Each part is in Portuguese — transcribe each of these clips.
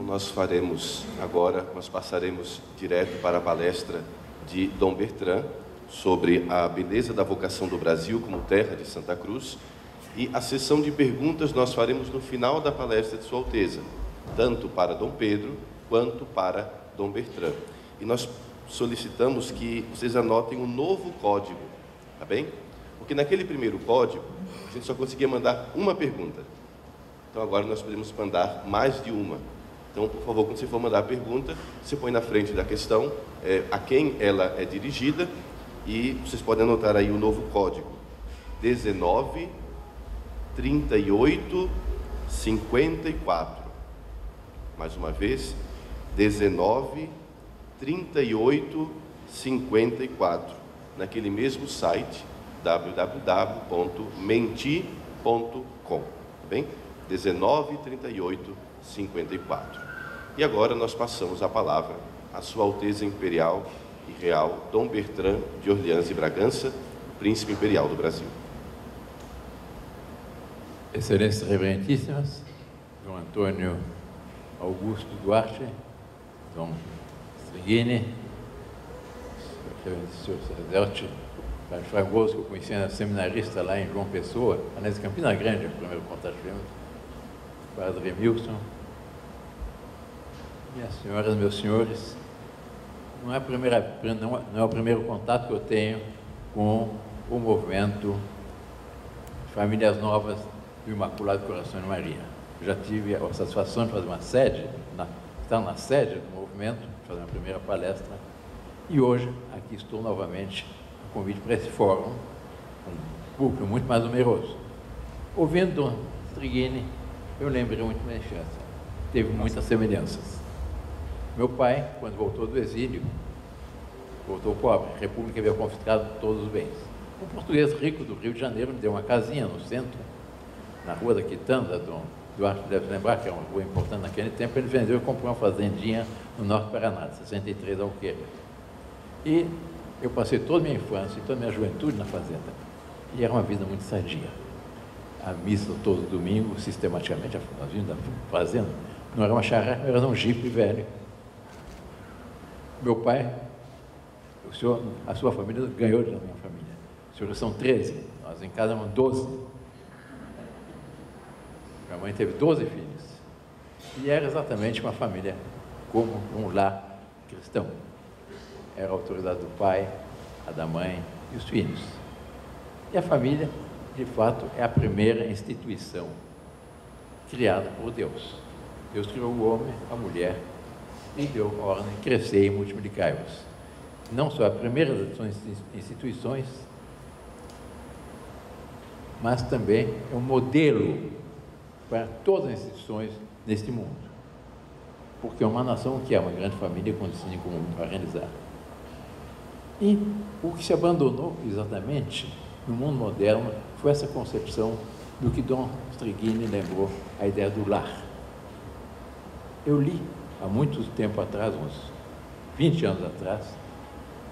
nós passaremos direto para a palestra de Dom Bertrand sobre a beleza da vocação do Brasil como terra de Santa Cruz, e a sessão de perguntas nós faremos no final da palestra de Sua Alteza, tanto para Dom Pedro quanto para Dom Bertrand. E nós solicitamos que vocês anotem um novo código, tá bem? Porque naquele primeiro código a gente só conseguia mandar uma pergunta. Então agora nós podemos mandar mais de uma. Então, por favor, quando você for mandar a pergunta, você põe na frente da questão a quem ela é dirigida, e vocês podem anotar aí o novo código: 19 38 54. Mais uma vez, 19 38 54. Naquele mesmo site, www.menti.com, tá bem? 19 38 54. E agora nós passamos a palavra à Sua Alteza Imperial e Real Dom Bertrand de Orleans e Bragança, Príncipe Imperial do Brasil. Excelências Reverentíssimas, Dom Antônio Augusto Duarte, Dom Strigini, Senhor Sacerdote Fragoso, que eu conhecia seminarista lá em João Pessoa, aliás, Campina Grande, o primeiro contato que tivemos, Padre Emilson, minhas senhoras, meus senhores, não é o primeiro contato que eu tenho com o movimento Famílias Novas do Imaculado Coração de Maria. Eu já tive a satisfação de fazer uma sede, estar na sede do movimento, fazer uma primeira palestra, e hoje aqui estou novamente a convite para esse fórum, um público muito mais numeroso. Ouvindo Dom Strigini, eu lembrei muito da minha infância. Teve muitas semelhanças. Meu pai, quando voltou do exílio, voltou pobre, a República havia confiscado todos os bens. Um português rico do Rio de Janeiro me deu uma casinha no centro, na Rua da Quitanda. Dom Duarte deve lembrar que é uma rua importante naquele tempo. Ele vendeu e comprou uma fazendinha no Norte do Paraná, de 63 Alqueires. E eu passei toda a minha infância e toda a minha juventude na fazenda. E era uma vida muito sadia. A missa todo domingo, sistematicamente, nós vimos da fazenda, não era uma charrete, era um jipe velho. Meu pai, a sua família ganhou da minha família. Os senhores são 13, nós em casa éramos 12. Minha mãe teve 12 filhos. E era exatamente uma família como um lar cristão. Era a autoridade do pai, a da mãe e os filhos. E a família, de fato, é a primeira instituição criada por Deus. Deus criou o homem, a mulher, e deu a ordem de crescer e multiplicai-vos. Não só a primeira das instituições, mas também é um modelo para todas as instituições neste mundo. Porque é uma nação que é uma grande família com destino em comum para realizar. E o que se abandonou exatamente no mundo moderno foi essa concepção do que Dom Strigini lembrou, a ideia do lar. Eu li há muito tempo atrás, uns 20 anos atrás,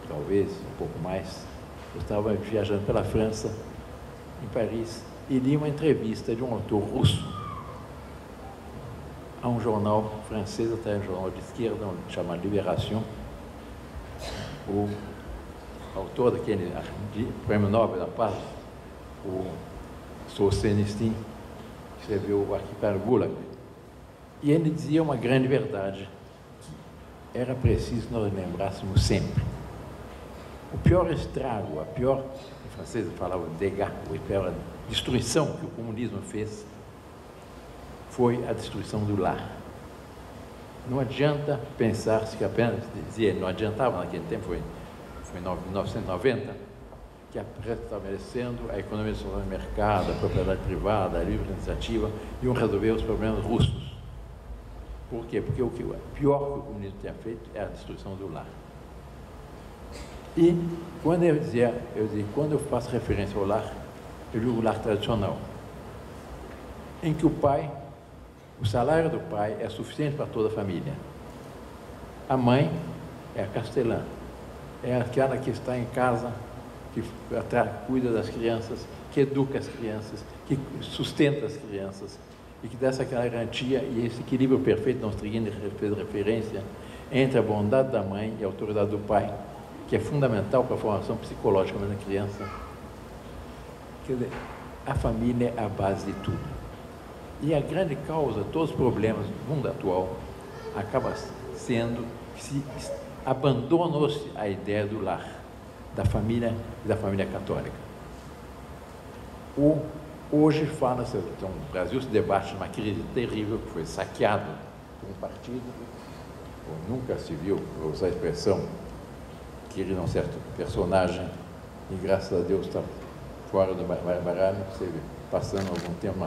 talvez um pouco mais, eu estava viajando pela França, em Paris, e li uma entrevista de um autor russo a um jornal francês, até um jornal de esquerda, chamado Libération. O autor daquele Prêmio Nobel da Paz, o Solzhenitsyn, escreveu o Arquipélago Gulag, e ele dizia uma grande verdade: que era preciso nós lembrássemos sempre. O pior estrago, a pior, em francês falava dégâts, a pior destruição que o comunismo fez foi a destruição do lar. Não adianta pensar-se que apenas, dizia, não adiantava naquele tempo, foi em 1990, que restabelecendo a economia social de mercado, a propriedade privada, a livre iniciativa, iam resolver os problemas russos. Por quê? Porque o pior que o comunismo tinha feito é a destruição do lar. E quando quando eu faço referência ao lar, eu digo o lar tradicional, em que o salário do pai é suficiente para toda a família. A mãe é a castelã, é aquela que está em casa, que cuida das crianças, que educa as crianças, que sustenta as crianças, e que desse aquela garantia e esse equilíbrio perfeito, nós fez referência, entre a bondade da mãe e a autoridade do pai, que é fundamental para a formação psicológica da criança. Quer dizer, a família é a base de tudo. E a grande causa de todos os problemas do mundo atual acaba sendo que se abandonou-se a ideia do lar, da família e da família católica. Hoje fala-se, então, o Brasil se debate numa crise terrível, que foi saqueado por um partido, nunca se viu, vou usar a expressão, que ele é um certo personagem, e graças a Deus está fora do baralho, passando algum tempo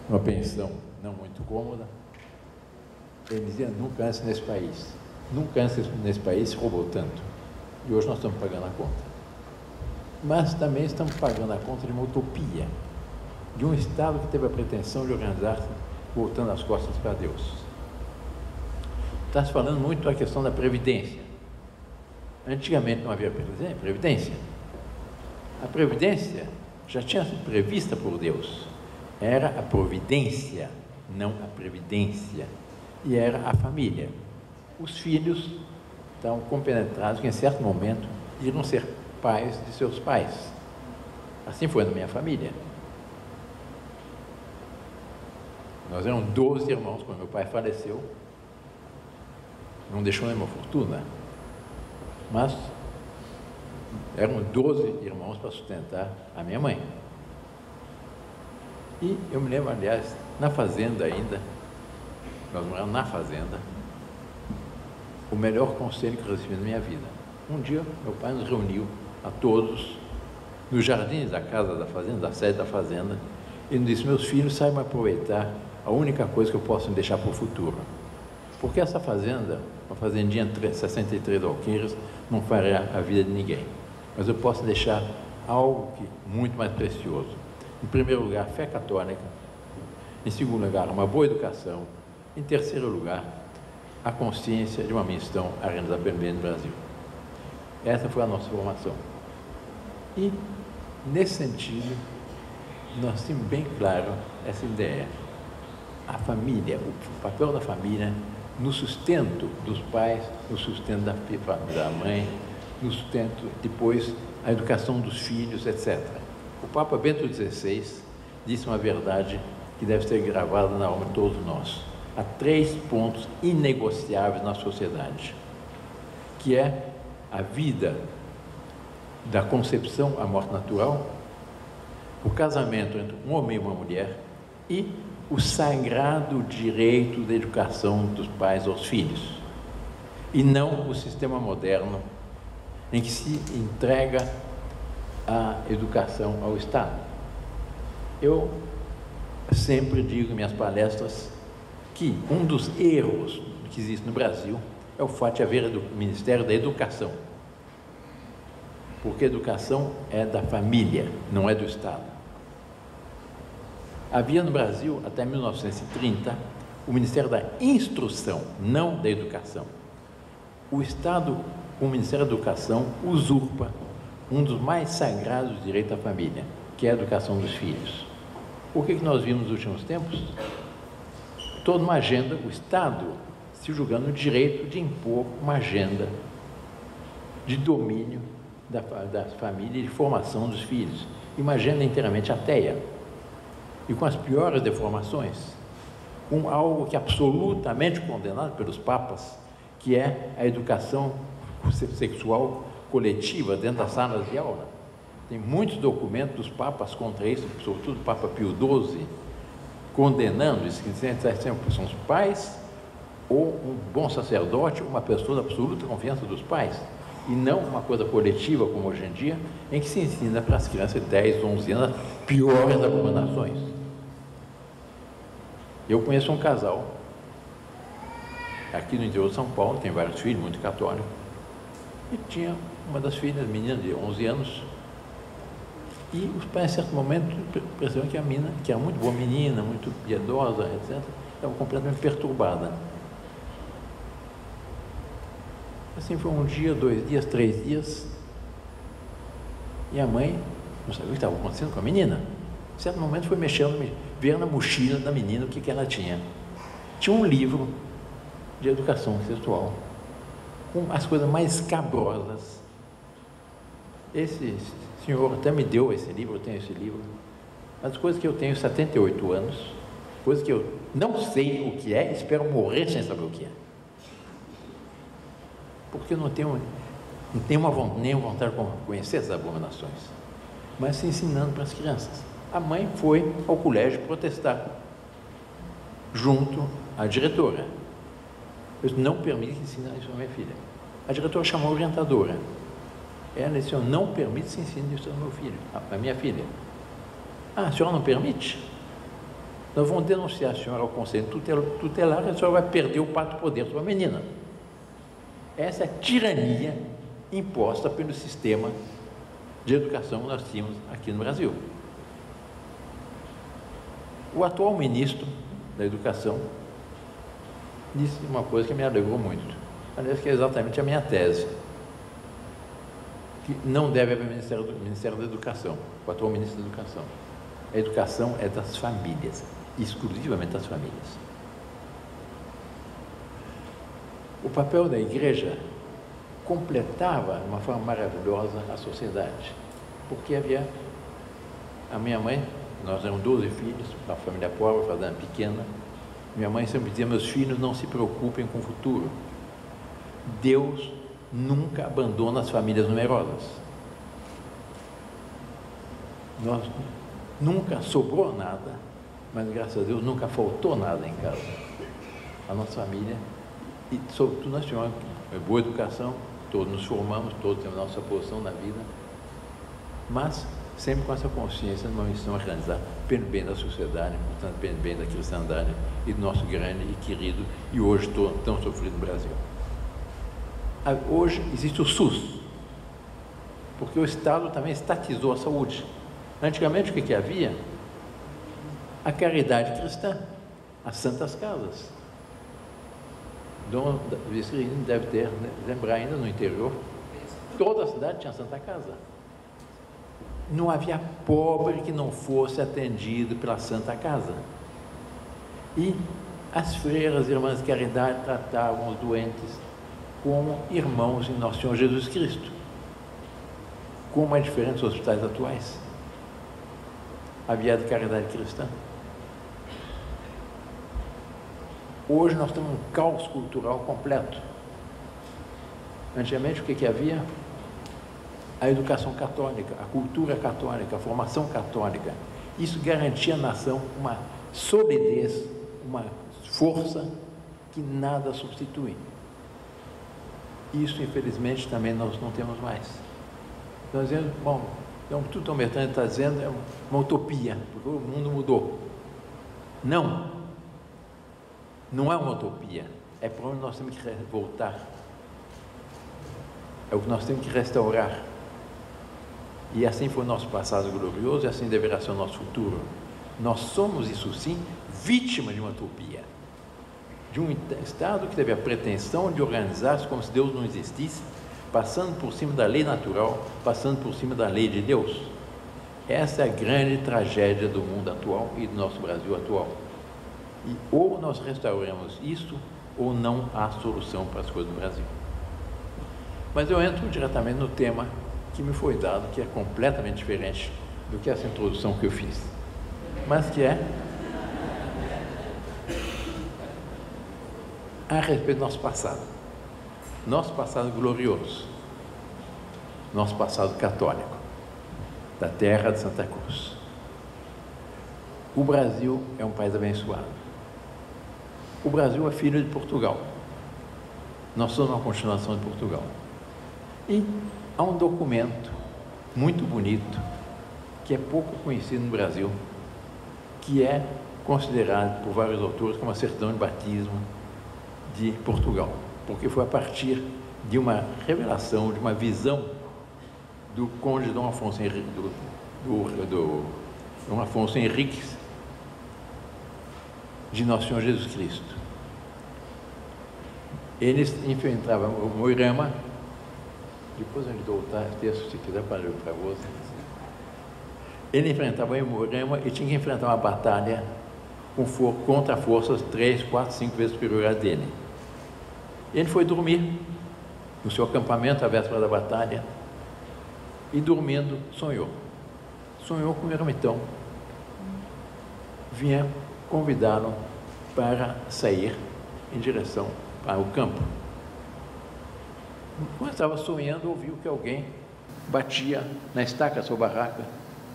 numa pensão não muito cômoda. Ele dizia, nunca antes nesse país se roubou tanto. E hoje nós estamos pagando a conta. Mas também estamos pagando a conta de uma utopia, de um Estado que teve a pretensão de organizar-se voltando as costas para Deus. Está se falando muito da questão da Previdência. Antigamente não havia Previdência. A Previdência já tinha sido prevista por Deus. Era a providência, não a previdência. E era a família. Os filhos estavam compenetrados que, em certo momento, iriam ser pais de seus pais. Assim foi na minha família. Nós éramos 12 irmãos quando meu pai faleceu. Não deixou nenhuma fortuna. Mas eram 12 irmãos para sustentar a minha mãe. E eu me lembro, aliás, na fazenda ainda, nós moramos na fazenda, o melhor conselho que eu recebi na minha vida. Um dia, meu pai nos reuniu a todos nos jardins da casa da fazenda, da sede da fazenda, e nos disse, meus filhos, saibam aproveitar a única coisa que eu posso deixar para o futuro. Porque essa fazenda, uma fazendinha de 63 alqueires, não fará a vida de ninguém. Mas eu posso deixar algo muito mais precioso. Em primeiro lugar, fé católica. Em segundo lugar, uma boa educação. Em terceiro lugar, a consciência de uma missão a realizar pelo bem do Brasil. Essa foi a nossa formação. E, nesse sentido, nós temos bem claro essa ideia. A família, o papel da família no sustento dos pais, no sustento da mãe, no sustento, depois, a educação dos filhos, etc. O Papa Bento XVI disse uma verdade que deve ser gravada na alma de todos nós. Há 3 pontos inegociáveis na sociedade, que é a vida da concepção à morte natural, o casamento entre um homem e uma mulher e o sagrado direito da educação dos pais aos filhos, e não o sistema moderno em que se entrega a educação ao Estado. Eu sempre digo em minhas palestras que um dos erros que existe no Brasil é o fato de haver o Ministério da Educação, porque a educação é da família, não é do Estado. Havia no Brasil, até 1930, o Ministério da Instrução, não da Educação. O Estado, com o Ministério da Educação, usurpa um dos mais sagrados direitos da família, que é a educação dos filhos. O que nós vimos nos últimos tempos? Toda uma agenda, o Estado se julgando o direito de impor uma agenda de domínio da família e de formação dos filhos, e uma agenda inteiramente ateia, e com as piores deformações, com algo que é absolutamente condenado pelos papas, que é a educação sexual coletiva dentro das salas de aula. Tem muitos documentos dos papas contra isso, sobretudo o Papa Pio XII, condenando isso, que são os pais ou um bom sacerdote, uma pessoa de absoluta confiança dos pais, e não uma coisa coletiva como hoje em dia, em que se ensina para as crianças de 10, 11 anos piores abominações. Eu conheço um casal aqui no interior de São Paulo, tem vários filhos, muito católicos, e tinha uma das filhas, menina de 11 anos, e os pais, em certo momento, perceberam que a menina, que era muito boa menina, muito piedosa, etc., estava completamente perturbada. Assim foi 1 dia, 2 dias, 3 dias, e a mãe não sabia o que estava acontecendo com a menina. Em certo momento foi mexendo, ver na mochila da menina o que ela tinha. Tinha um livro de educação sexual, com as coisas mais escabrosas. Esse senhor até me deu esse livro, eu tenho esse livro. As coisas que eu tenho 78 anos, coisas que eu não sei o que é, espero morrer sem saber o que é. Porque eu não tenho nenhuma vontade de conhecer essas abominações, mas se ensinando para as crianças. A mãe foi ao colégio protestar, junto à diretora. Eu disse, não permite ensinar isso à minha filha. A diretora chamou a orientadora. Ela disse, não permite se ensinar isso ao meu filho, à minha filha. Ah, a senhora não permite? Nós vamos denunciar a senhora ao conselho tutelar e a senhora vai perder o pacto de poder sobre a menina. Essa é a tirania imposta pelo sistema de educação que nós tínhamos aqui no Brasil. O atual ministro da Educação disse uma coisa que me alegrou muito, aliás, que é exatamente a minha tese, que não deve haver Ministério da Educação, o atual ministro da Educação. A educação é das famílias, exclusivamente das famílias. O papel da igreja completava de uma forma maravilhosa a sociedade, porque havia a minha mãe, nós éramos 12 filhos, uma família pobre, fazenda pequena. Minha mãe sempre dizia, meus filhos, não se preocupem com o futuro. Deus nunca abandona as famílias numerosas. Nós nunca sobrou nada, mas graças a Deus nunca faltou nada em casa. A nossa família, e sobretudo nós tínhamos uma boa educação, todos nos formamos, todos temos a nossa posição na vida, mas sempre com essa consciência de uma missão a realizar pelo bem da sociedade, portanto, pelo bem da cristandade e do nosso grande e querido e hoje tão sofrido Brasil. Hoje existe o SUS, porque o Estado também estatizou a saúde. Antigamente, o que havia? A caridade cristã, as santas casas. Dom Vicirino deve lembrar ainda no interior, toda a cidade tinha Santa Casa. Não havia pobre que não fosse atendido pela Santa Casa. E as freiras, irmãs de caridade, tratavam os doentes como irmãos em Nosso Senhor Jesus Cristo. Como é diferente dos hospitais atuais. Havia de caridade cristã. Hoje nós temos um caos cultural completo. Antigamente, o que havia? A educação católica, a cultura católica, a formação católica. Isso garantia à nação uma solidez, uma força que nada substitui. Isso, infelizmente, também nós não temos mais. Nós dizemos, bom, então, tudo que o Bertrand está dizendo é uma utopia, porque o mundo mudou. Não é uma utopia, é para onde nós temos que voltar. É o que nós temos que restaurar. E assim foi o nosso passado glorioso, e assim deverá ser o nosso futuro. Nós somos, isso sim, vítimas de uma utopia, de um Estado que teve a pretensão de organizar-se como se Deus não existisse, passando por cima da lei natural, passando por cima da lei de Deus. Essa é a grande tragédia do mundo atual e do nosso Brasil atual. E ou nós restauramos isso, ou não há solução para as coisas do Brasil. Mas eu entro diretamente no tema que me foi dado, que é completamente diferente do que essa introdução que eu fiz, mas que é a respeito do nosso passado glorioso, nosso passado católico, da terra de Santa Cruz. O Brasil é um país abençoado. O Brasil é filho de Portugal. Nós somos uma continuação de Portugal. E há um documento muito bonito, que é pouco conhecido no Brasil, que é considerado por vários autores como a certidão de batismo de Portugal, porque foi a partir de uma revelação, de uma visão do conde Dom Afonso Henriques, de Nosso Senhor Jesus Cristo. Ele enfrentava o Moirama, depois eu lhe dou o texto, se quiser, para você. Ele enfrentava Moema e tinha que enfrentar uma batalha contra forças 3, 4, 5 vezes superiores a dele. Ele foi dormir no seu acampamento à véspera da batalha e, dormindo, sonhou. Sonhou com o ermitão. Vinha convidá-lo para sair em direção para o campo. Quando estava sonhando, ouviu que alguém batia na estaca da sua barraca,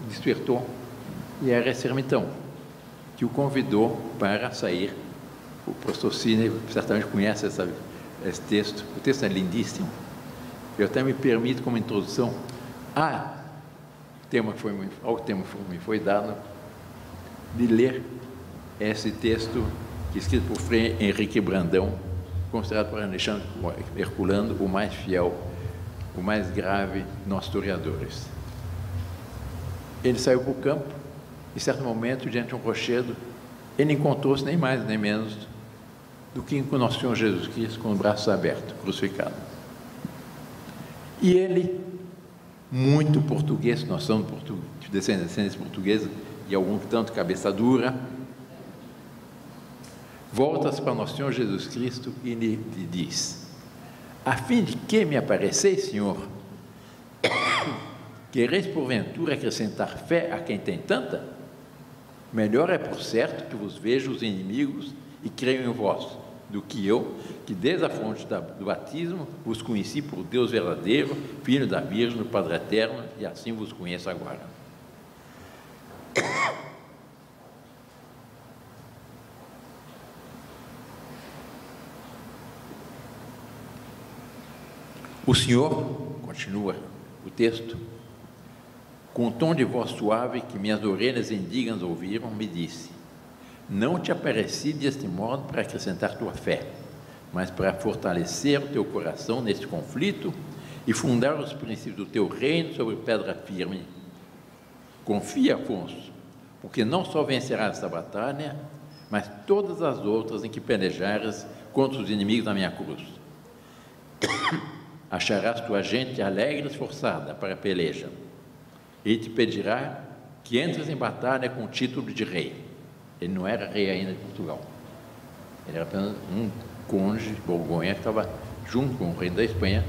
despertou, e era esse ermitão que o convidou para sair. O professor Sidney certamente conhece esse texto. O texto é lindíssimo. Eu até me permito, como introdução, ao tema que me foi dado, de ler esse texto que é escrito por Frei Henrique Brandão, considerado por Alexandre Herculano o mais fiel, o mais grave de nossos historiadores. Ele saiu para o campo e, em certo momento, diante de um rochedo, ele encontrou-se nem mais nem menos do que com nosso Senhor Jesus Cristo, com os braços abertos, crucificado. E ele, muito português, nós somos descendentes portugueses e algum tanto cabeça dura, volta-se para nosso Senhor Jesus Cristo e lhe diz: a fim de que me apareceis, Senhor, quereis porventura acrescentar fé a quem tem tanta? Melhor é por certo que vos vejo os inimigos e creio em vós, do que eu, que desde a fonte do batismo vos conheci por Deus verdadeiro, Filho da Virgem, Padre eterno, e assim vos conheço agora. O Senhor, continua o texto, com um tom de voz suave que minhas orelhas indignas ouviram, me disse: não te apareci deste modo para acrescentar tua fé, mas para fortalecer o teu coração neste conflito e fundar os princípios do teu reino sobre pedra firme. Confia, Afonso, porque não só vencerás esta batalha, mas todas as outras em que pelejares contra os inimigos da minha cruz. Acharás tua gente alegre e esforçada para a peleja. Ele te pedirá que entres em batalha com o título de rei. Ele não era rei ainda de Portugal. Ele era apenas um conde de Borgonha que estava junto com o rei da Espanha,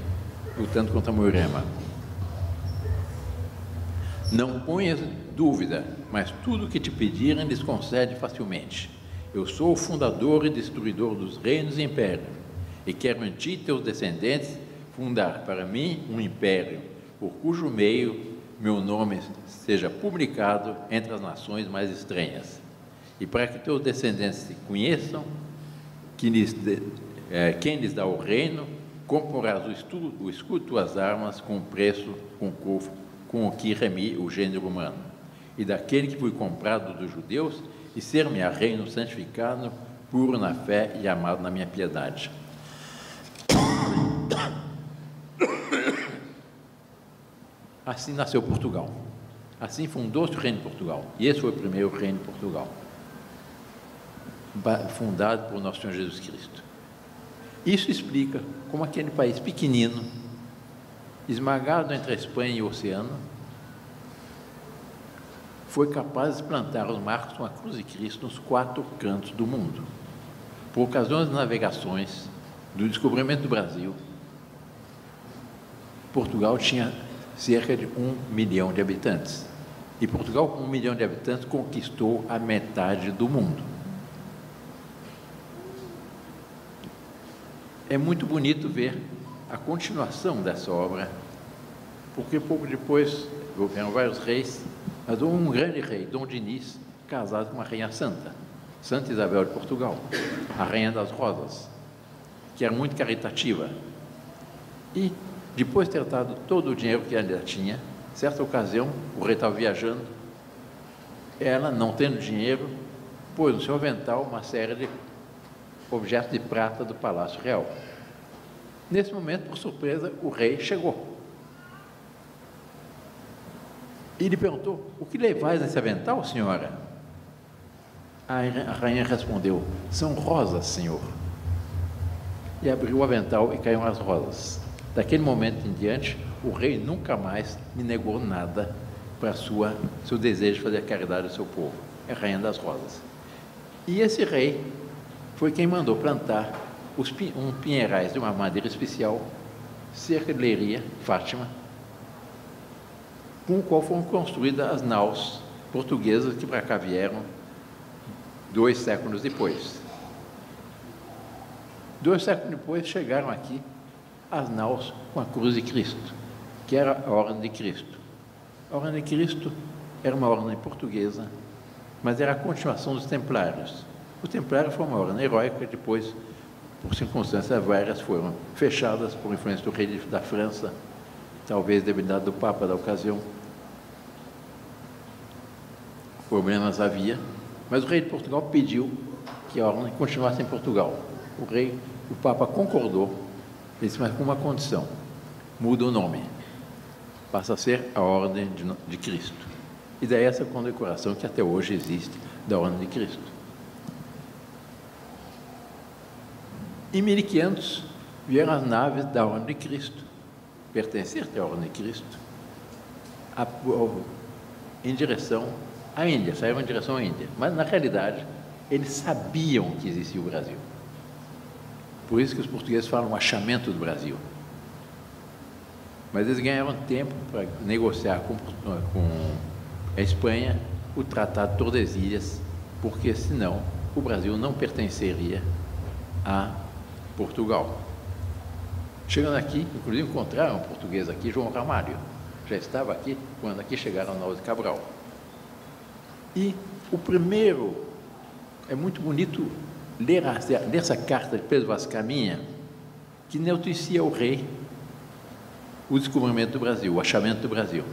lutando contra Moirema. Não ponhas dúvida, mas tudo o que te pedirem lhes concede facilmente. Eu sou o fundador e destruidor dos reinos e impérios, e quero em ti e teus descendentes fundar para mim um império, por cujo meio meu nome seja publicado entre as nações mais estranhas. E para que teus descendentes se conheçam, quem lhes dá o reino, comprarás o escudo de tuas armas com o preço com o que remi o gênero humano. E daquele que fui comprado dos judeus, e ser-me-á reino santificado, puro na fé e amado na minha piedade. Assim nasceu Portugal. Assim fundou-se o reino de Portugal. E esse foi o primeiro reino de Portugal, fundado por nosso Senhor Jesus Cristo. Isso explica como aquele país pequenino, esmagado entre a Espanha e o oceano, foi capaz de plantar os marcos com a cruz de Cristo nos 4 cantos do mundo. Por ocasião das navegações, do descobrimento do Brasil, Portugal tinha cerca de 1 milhão de habitantes. E Portugal, com 1 milhão de habitantes, conquistou a metade do mundo. É muito bonito ver a continuação dessa obra, porque pouco depois houveram vários reis, mas houve um grande rei, Dom Dinis, casado com uma rainha santa, Santa Isabel de Portugal, a rainha das rosas, que era muito caritativa. E depois de ter dado todo o dinheiro que ela tinha, certa ocasião, o rei estava viajando, ela, não tendo dinheiro, pôs no seu avental uma série de objetos de prata do Palácio Real. Nesse momento, por surpresa, o rei chegou. E lhe perguntou: o que levais nesse avental, senhora? A rainha respondeu: são rosas, senhor. E abriu o avental e caíram as rosas. Daquele momento em diante, o rei nunca mais me negou nada para seu desejo de fazer caridade ao seu povo. É a Rainha das Rosas. E esse rei foi quem mandou plantar pinheirais de uma madeira especial cerca de Leiria, Fátima, com o qual foram construídas as naus portuguesas que para cá vieram 2 séculos depois. 2 séculos depois chegaram aqui as naus com a cruz de Cristo, que era a Ordem de Cristo. A Ordem de Cristo era uma ordem portuguesa, mas era a continuação dos Templários. Os Templários foram uma ordem heróica, depois, por circunstâncias várias, foram fechadas por influência do rei da França, talvez debilidade do Papa da ocasião. Problemas havia, mas o rei de Portugal pediu que a ordem continuasse em Portugal. O Papa concordou, disse, mas com uma condição: muda o nome, passa a ser a Ordem de Cristo. E daí essa condecoração que até hoje existe da Ordem de Cristo. Em 1500 vieram as naves da Ordem de Cristo, pertencentes à Ordem de Cristo, em direção à Índia, saíram em direção à Índia. Mas, na realidade, eles sabiam que existia o Brasil. Por isso que os portugueses falam o achamento do Brasil. Mas eles ganharam tempo para negociar com a Espanha o Tratado de Tordesilhas, porque, senão, o Brasil não pertenceria a Portugal. Chegando aqui, inclusive encontraram um português aqui, João Ramalho. Já estava aqui quando aqui chegaram nós de Cabral. E o primeiro, é muito bonito ler essa carta de Pedro Vaz Caminha, que noticia ao rei o descobrimento do Brasil, o achamento do Brasil.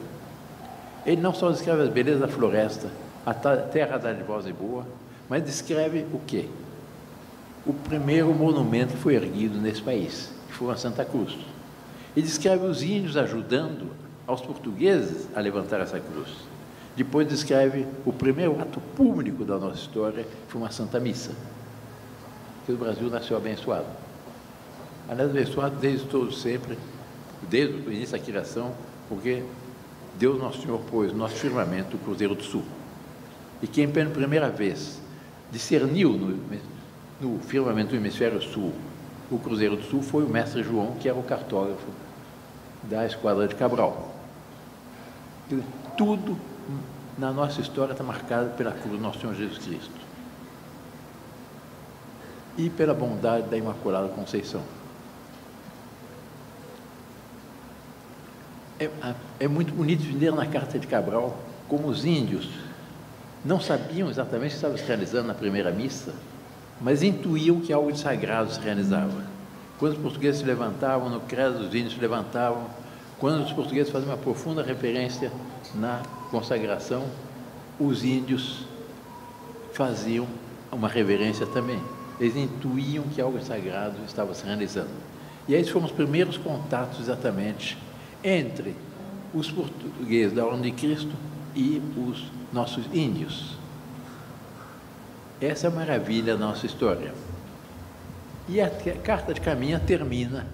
Ele não só descreve as belezas da floresta, a terra dadivosa e boa, mas descreve o quê? O primeiro monumento que foi erguido nesse país, que foi a Santa Cruz. Ele descreve os índios ajudando aos portugueses a levantar essa cruz. Depois descreve o primeiro ato público da nossa história, que foi uma Santa Missa, que o Brasil nasceu abençoado. Aliás, abençoado desde todo sempre, desde o início da criação, porque Deus Nosso Senhor pôs no nosso firmamento o Cruzeiro do Sul. E quem pela primeira vez discerniu no firmamento do hemisfério sul o Cruzeiro do Sul foi o mestre João, que era o cartógrafo da Esquadra de Cabral. Tudo na nossa história está marcado pela cruz do Nosso Senhor Jesus Cristo e pela bondade da Imaculada Conceição. É muito bonito ler na Carta de Cabral como os índios não sabiam exatamente o que estava se realizando na primeira missa, mas intuíam que algo de sagrado se realizava. Quando os portugueses se levantavam no credo, os índios se levantavam. Quando os portugueses faziam uma profunda referência na consagração, os índios faziam uma reverência também. Eles intuíam que algo sagrado estava se realizando. E aí foram os primeiros contatos exatamente entre os portugueses da Ordem de Cristo e os nossos índios. Essa é a maravilha da nossa história. E a Carta de Caminha termina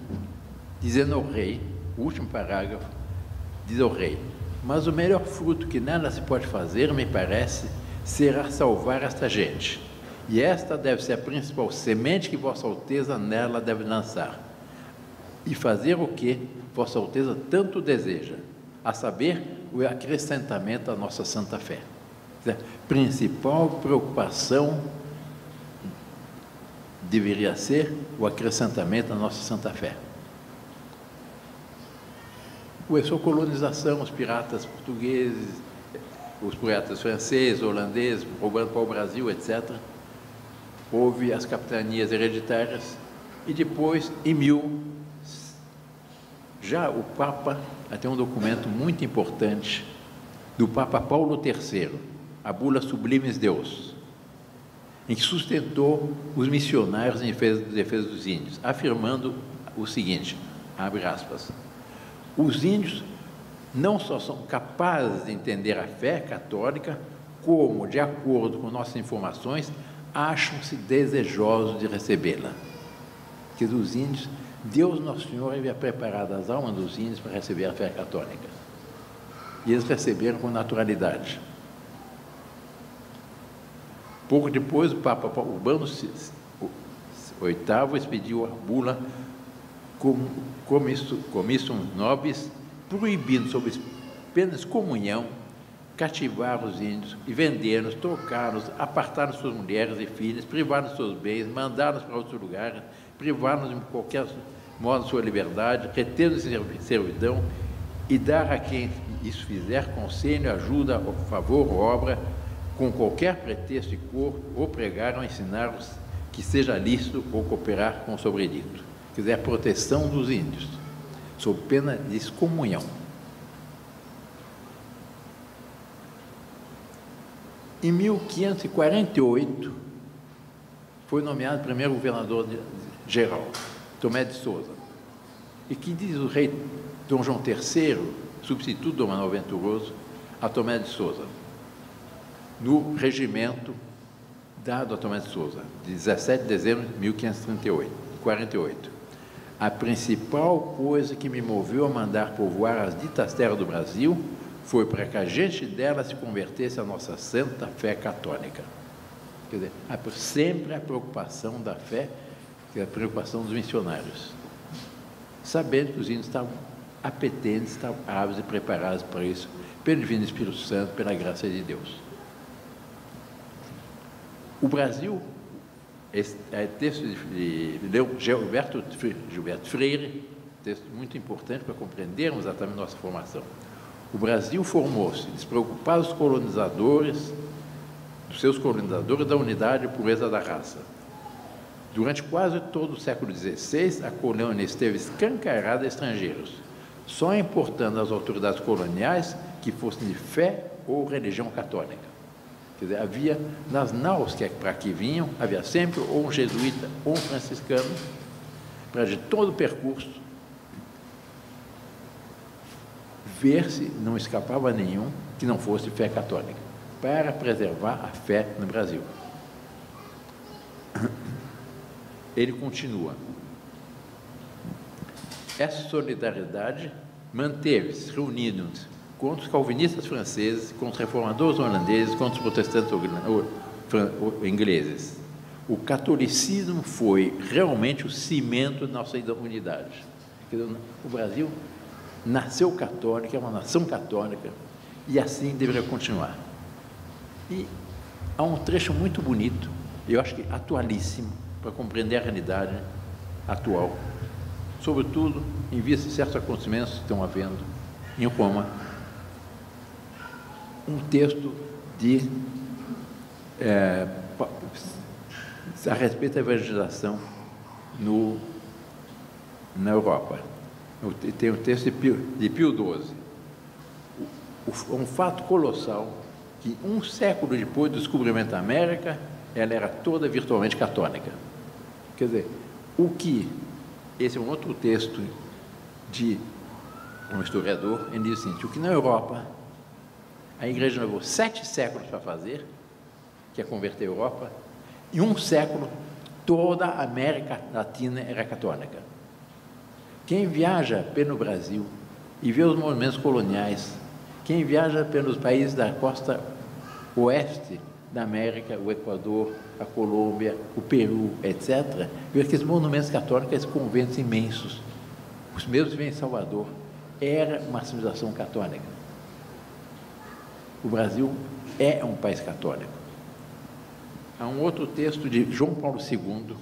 dizendo ao rei, o último parágrafo, diz ao rei: mas o melhor fruto que nada se pode fazer, me parece, será salvar esta gente. E esta deve ser a principal semente que Vossa Alteza nela deve lançar. E fazer o que Vossa Alteza tanto deseja, a saber, o acrescentamento à nossa santa fé. Principal preocupação deveria ser o acrescentamento à nossa santa fé. Começou a colonização, os piratas portugueses, os piratas franceses, holandeses, roubando para o Brasil, etc. Houve as capitanias hereditárias e depois, já o Papa, tem um documento muito importante do Papa Paulo III, a Bula Sublimes Deus, em que sustentou os missionários em defesa dos índios, afirmando o seguinte, abre aspas: os índios não só são capazes de entender a fé católica, como, de acordo com nossas informações, acham-se desejosos de recebê-la. Porque os índios, Deus Nosso Senhor havia preparado as almas dos índios para receber a fé católica. e eles receberam com naturalidade. Pouco depois, o Papa Urbano VIII expediu a bula Commissum Nobis, proibindo, sob pena de excomunhão, cativar os índios e vendê-los, trocá-los, apartar suas mulheres e filhos, privar-nos de seus bens, mandá-los para outros lugares, privar-nos de qualquer modo de sua liberdade, reter-nos em servidão e dar a quem isso fizer conselho, ajuda, favor ou obra, com qualquer pretexto e cor, ou pregar ou ensinar-os que seja lícito ou cooperar com o sobredito. Quer dizer, a proteção dos índios, sob pena de excomunhão. Em 1548, foi nomeado primeiro governador geral, Tomé de Souza. E que diz o rei Dom João III, substituto do Dom Manuel Venturoso, a Tomé de Souza, no regimento dado a Tomé de Souza, de 17 de dezembro de 1548. A principal coisa que me moveu a mandar povoar as ditas terras do Brasil foi para que a gente dela se convertesse à nossa santa fé católica. Quer dizer, sempre a preocupação da fé, que é a preocupação dos missionários, sabendo que os índios estavam apetentes, estavam ávidos e preparados para isso, pelo Divino Espírito Santo, pela graça de Deus. O Brasil, esse é texto de Gilberto Freire, texto muito importante para compreendermos exatamente nossa formação. O Brasil formou-se despreocupado dos colonizadores, dos seus colonizadores, da unidade e pureza da raça. Durante quase todo o século XVI, a colônia esteve escancarada a estrangeiros, só importando às autoridades coloniais que fossem de fé ou religião católica. Quer dizer, havia nas naus que para aqui vinham, havia sempre ou um jesuíta ou um franciscano, para de todo o percurso ver se não escapava nenhum que não fosse fé católica, para preservar a fé no Brasil. Ele continua. Essa solidariedade manteve-se reunindo-se contra os calvinistas franceses, contra os reformadores holandeses, contra os protestantes ingleses. O catolicismo foi realmente o cimento da nossa unidade. O Brasil nasceu católico, é uma nação católica, e assim deveria continuar. E há um trecho muito bonito, eu acho que atualíssimo, para compreender a realidade atual, sobretudo em vista de certos acontecimentos que estão havendo em Roma. Um texto a respeito da evangelização na Europa. Tem o texto de Pio XII. Um fato colossal, que um século depois do descobrimento da América, ela era toda virtualmente católica. Quer dizer, esse é um outro texto de um historiador, ele diz o seguinte: o que na Europa a igreja levou 7 séculos para fazer, que é converter a Europa, em um século toda a América Latina era católica. Quem viaja pelo Brasil e vê os monumentos coloniais, quem viaja pelos países da costa oeste da América, o Equador, a Colômbia, o Peru, etc., vê aqueles monumentos católicos, esses conventos imensos. Os mesmos vêm em Salvador. Era uma civilização católica. O Brasil é um país católico. Há um outro texto de João Paulo II,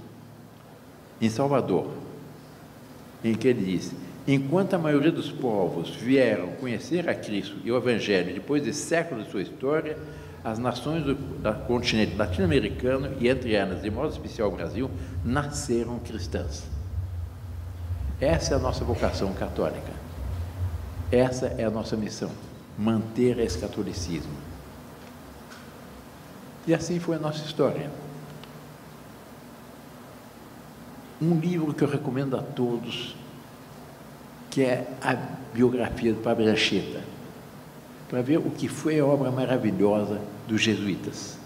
em Salvador, em que ele diz: enquanto a maioria dos povos vieram conhecer a Cristo e o Evangelho depois de séculos de sua história, as nações do continente latino-americano, e entre elas, de modo especial o Brasil, nasceram cristãs. Essa é a nossa vocação católica. Essa é a nossa missão, manter esse catolicismo. E assim foi a nossa história. Um livro que eu recomendo a todos, que é a biografia do Padre Anchieta, para ver o que foi a obra maravilhosa dos jesuítas.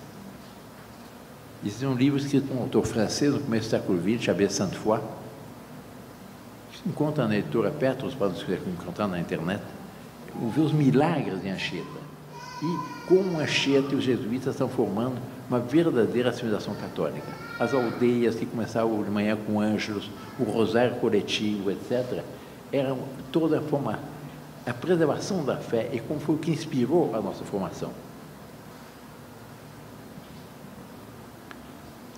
Esse é um livro escrito por um autor francês no começo do século XX, Abbé Sainte-Foy, que se encontra na editora Petrus, para nos encontrar na internet. ver os milagres de Anchieta. E como Anchieta e os jesuítas estão formando uma verdadeira civilização católica. As aldeias que começavam de manhã com ângelos, o rosário coletivo, etc., eram toda a preservação da fé e como foi o que inspirou a nossa formação.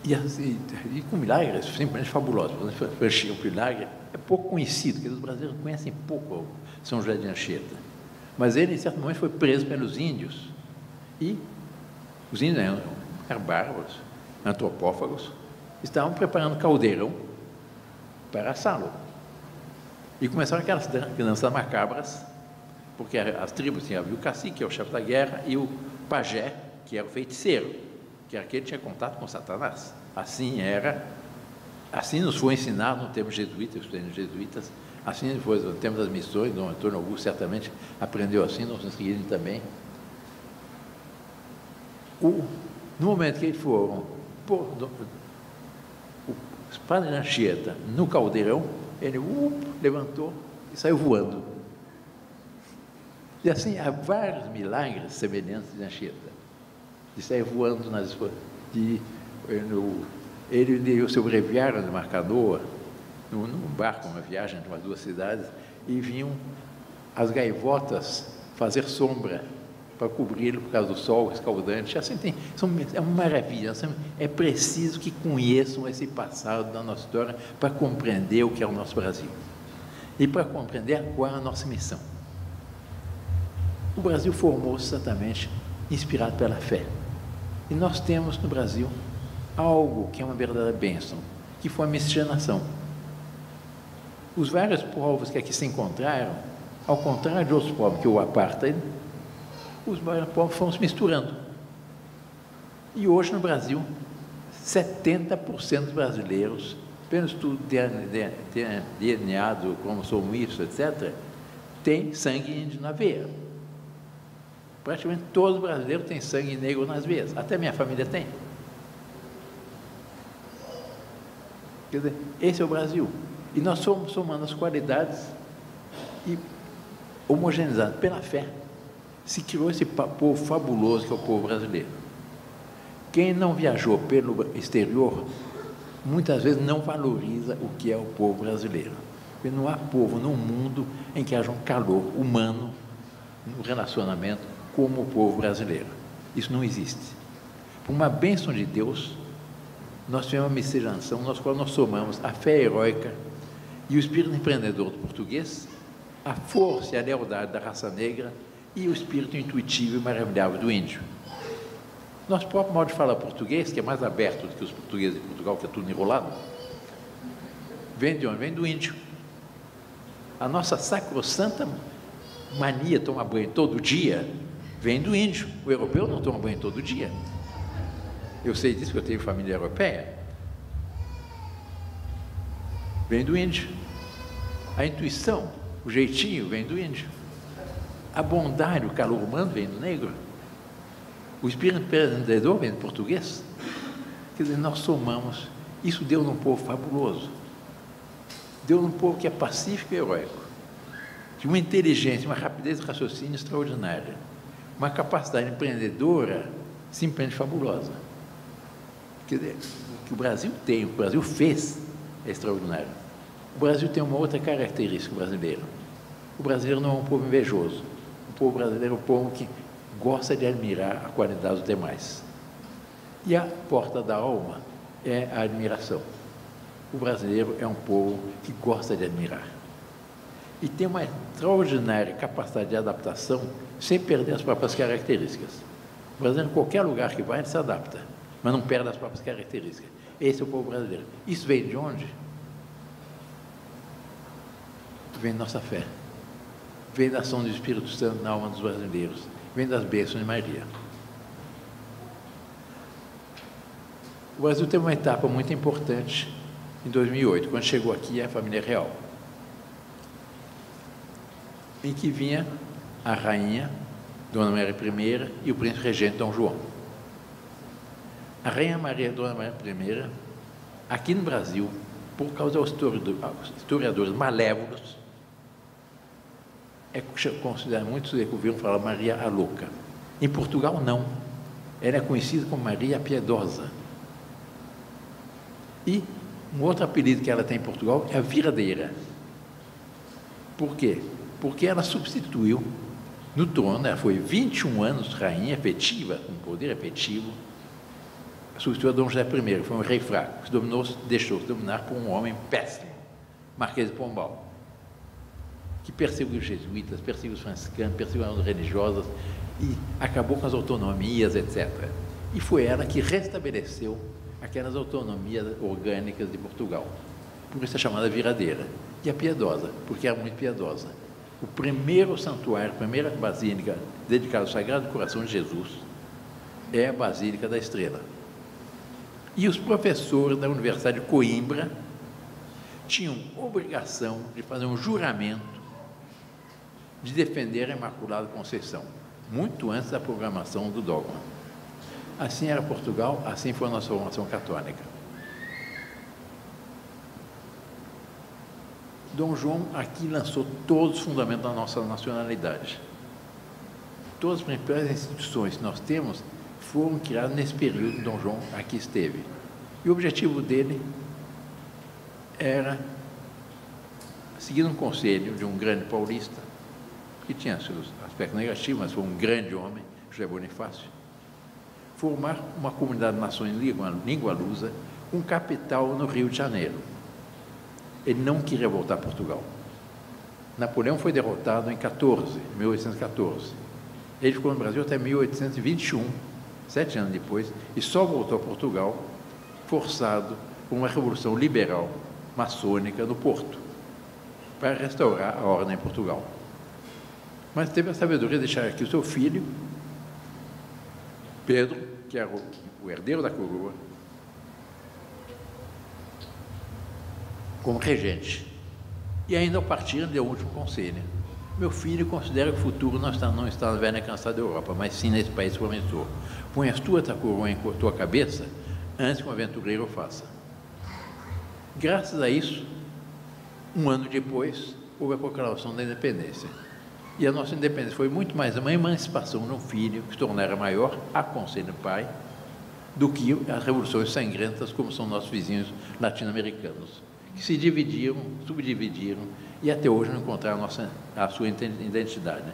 E com milagres simplesmente fabulosos. O milagre é pouco conhecido, porque os brasileiros conhecem pouco São José de Anchieta. Mas ele, em certo momento, foi preso pelos índios. E os índios eram bárbaros, antropófagos, estavam preparando caldeirão para assá-lo. E começaram aquelas danças macabras, porque as tribos tinham o cacique, que é o chefe da guerra, e o pajé, que era o feiticeiro, que era aquele que tinha contato com Satanás. Assim nos foi ensinado no tempo jesuíta, os jesuítas, assim foi no tempo das missões. Dom Antônio Augusto certamente aprendeu assim, nós seguimos também. No momento que eles foram pôr os padres de Anchieta no caldeirão, ele levantou e saiu voando. E assim, há vários milagres semelhantes de Anchieta, de sair voando ele o seu breviário de uma canoa, num barco, uma viagem de umas duas cidades, e vinham as gaivotas fazer sombra para cobri-lo por causa do sol escaldante. Assim é uma maravilha. Assim, é preciso que conheçam esse passado da nossa história para compreender o que é o nosso Brasil e para compreender qual é a nossa missão. O Brasil formou-se exatamente inspirado pela fé. E nós temos no Brasil algo que é uma verdadeira bênção, que foi a miscigenação. Os vários povos que aqui se encontraram, ao contrário de outros povos, que o apartheid, os vários povos foram se misturando. E hoje no Brasil, 70% dos brasileiros, pelo estudo DNA do cromossomo Y, etc., tem sangue índio na veia. Praticamente todos os brasileiros têm sangue negro nas veias, até minha família tem. Quer dizer, esse é o Brasil. E nós somos somando as qualidades e homogeneizado pela fé, se criou esse povo fabuloso que é o povo brasileiro. Quem não viajou pelo exterior, muitas vezes não valoriza o que é o povo brasileiro. Porque não há povo no mundo em que haja um calor humano no relacionamento como o povo brasileiro. Isso não existe. Por uma bênção de Deus, nós tivemos uma miscigenação, nós somamos a fé heróica e o espírito empreendedor do português, a força e a lealdade da raça negra e o espírito intuitivo e maravilhável do índio. Nosso próprio modo de falar português, que é mais aberto do que os portugueses de Portugal, que é tudo enrolado, vem de onde? Vem do índio. A nossa sacrossanta mania de tomar banho todo dia vem do índio. O europeu não toma banho todo dia. Eu sei disso, porque eu tenho família europeia. Vem do índio. A intuição, o jeitinho vem do índio. A bondade, o calor humano vem do negro. O espírito empreendedor vem do português. Quer dizer, nós somamos. Isso deu num povo fabuloso. Deu num povo que é pacífico e heróico. De uma inteligência, uma rapidez de raciocínio extraordinária. Uma capacidade empreendedora simplesmente fabulosa. Quer dizer, o que o Brasil tem, o que o Brasil fez, é extraordinário. O Brasil tem uma outra característica brasileira. O brasileiro não é um povo invejoso. O povo brasileiro é um povo que gosta de admirar a qualidade dos demais. E a porta da alma é a admiração. O brasileiro é um povo que gosta de admirar. E tem uma extraordinária capacidade de adaptação sem perder as próprias características. O brasileiro, em qualquer lugar que vai, ele se adapta, mas não perde as próprias características. Esse é o povo brasileiro. Isso vem de onde? Vem da nossa fé. Vem da ação do Espírito Santo na alma dos brasileiros. Vem das bênçãos de Maria. O Brasil teve uma etapa muito importante em 2008, quando chegou aqui a família real, em que vinha a rainha, Dona Maria I, e o príncipe regente Dom João. A rainha Maria, Dona Maria I, aqui no Brasil, por causa dos historiadores malévolos, é considerada, muitos ouviram falar Maria a Louca. Em Portugal, não. Ela é conhecida como Maria a Piedosa. E um outro apelido que ela tem em Portugal é a Viradeira. Por quê? Porque ela substituiu no trono, ela foi 21 anos rainha efetiva, com poder efetivo, substituiu a Dom José I, foi um rei fraco, que deixou-se dominar por um homem péssimo, Marquês de Pombal, que perseguiu os jesuítas, perseguiu os franciscanos, perseguiu as religiosas e acabou com as autonomias, etc. E foi ela que restabeleceu aquelas autonomias orgânicas de Portugal. Por isso é chamada Viradeira. E a Piedosa, porque era muito piedosa. O primeiro santuário, a primeira basílica dedicada ao Sagrado Coração de Jesus é a Basílica da Estrela. E os professores da Universidade de Coimbra tinham obrigação de fazer um juramento de defender a Imaculada Conceição, muito antes da programação do dogma. Assim era Portugal, assim foi a nossa formação católica. Dom João aqui lançou todos os fundamentos da nossa nacionalidade. Todas as principais instituições que nós temos foram criadas nesse período que Dom João aqui esteve. E o objetivo dele era, seguindo um conselho de um grande paulista, que tinha seus aspectos negativos, mas foi um grande homem, José Bonifácio, formar uma comunidade de nações em língua lusa, com capital no Rio de Janeiro. Ele não queria voltar a Portugal. Napoleão foi derrotado em 1814. Ele ficou no Brasil até 1821, 7 anos depois, e só voltou a Portugal forçado por uma revolução liberal maçônica no Porto, para restaurar a ordem em Portugal. Mas teve a sabedoria de deixar aqui o seu filho, Pedro, que era o herdeiro da coroa, como regente. E ainda ao partir deu o último conselho. Meu filho considera que o futuro não está na velha cansada da Europa, mas sim nesse país promissor. Põe as tuas coroa em tua cabeça antes que um aventureiro o faça. Graças a isso, um ano depois, houve a proclamação da independência. E a nossa independência foi muito mais uma emancipação de um filho que se tornara maior, a conselho do pai, do que as revoluções sangrentas como são nossos vizinhos latino-americanos, que se dividiram, subdividiram e até hoje não encontraram a sua identidade.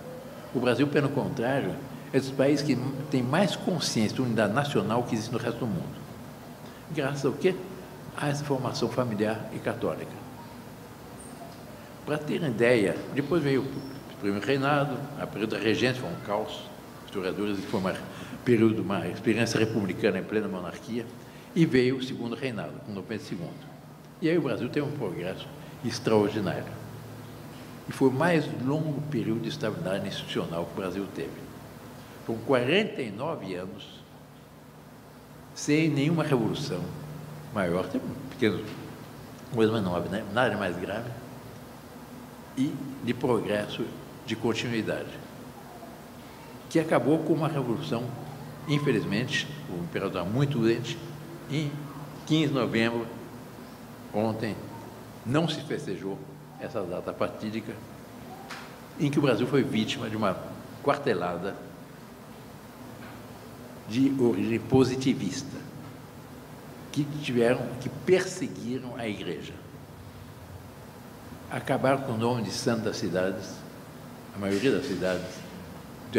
O Brasil, pelo contrário, é dos países que tem mais consciência de unidade nacional que existe no resto do mundo. Graças ao quê? A essa formação familiar e católica. Para ter ideia, depois veio o primeiro reinado, a período da regência foi um caos, historiadores foi uma experiência republicana em plena monarquia, e veio o segundo reinado, com Dom Pedro II. E aí o Brasil teve um progresso extraordinário. E foi o mais longo período de estabilidade institucional que o Brasil teve. Foram 49 anos sem nenhuma revolução maior, tem pequenas coisas, mas não houve nada mais grave, e de progresso, de continuidade, que acabou com uma revolução, infelizmente, o imperador estava muito doente, em 15 de novembro, ontem, não se festejou essa data fatídica, em que o Brasil foi vítima de uma quartelada de origem positivista, que perseguiram a igreja. Acabaram com o nome de santo das cidades, a maioria das cidades,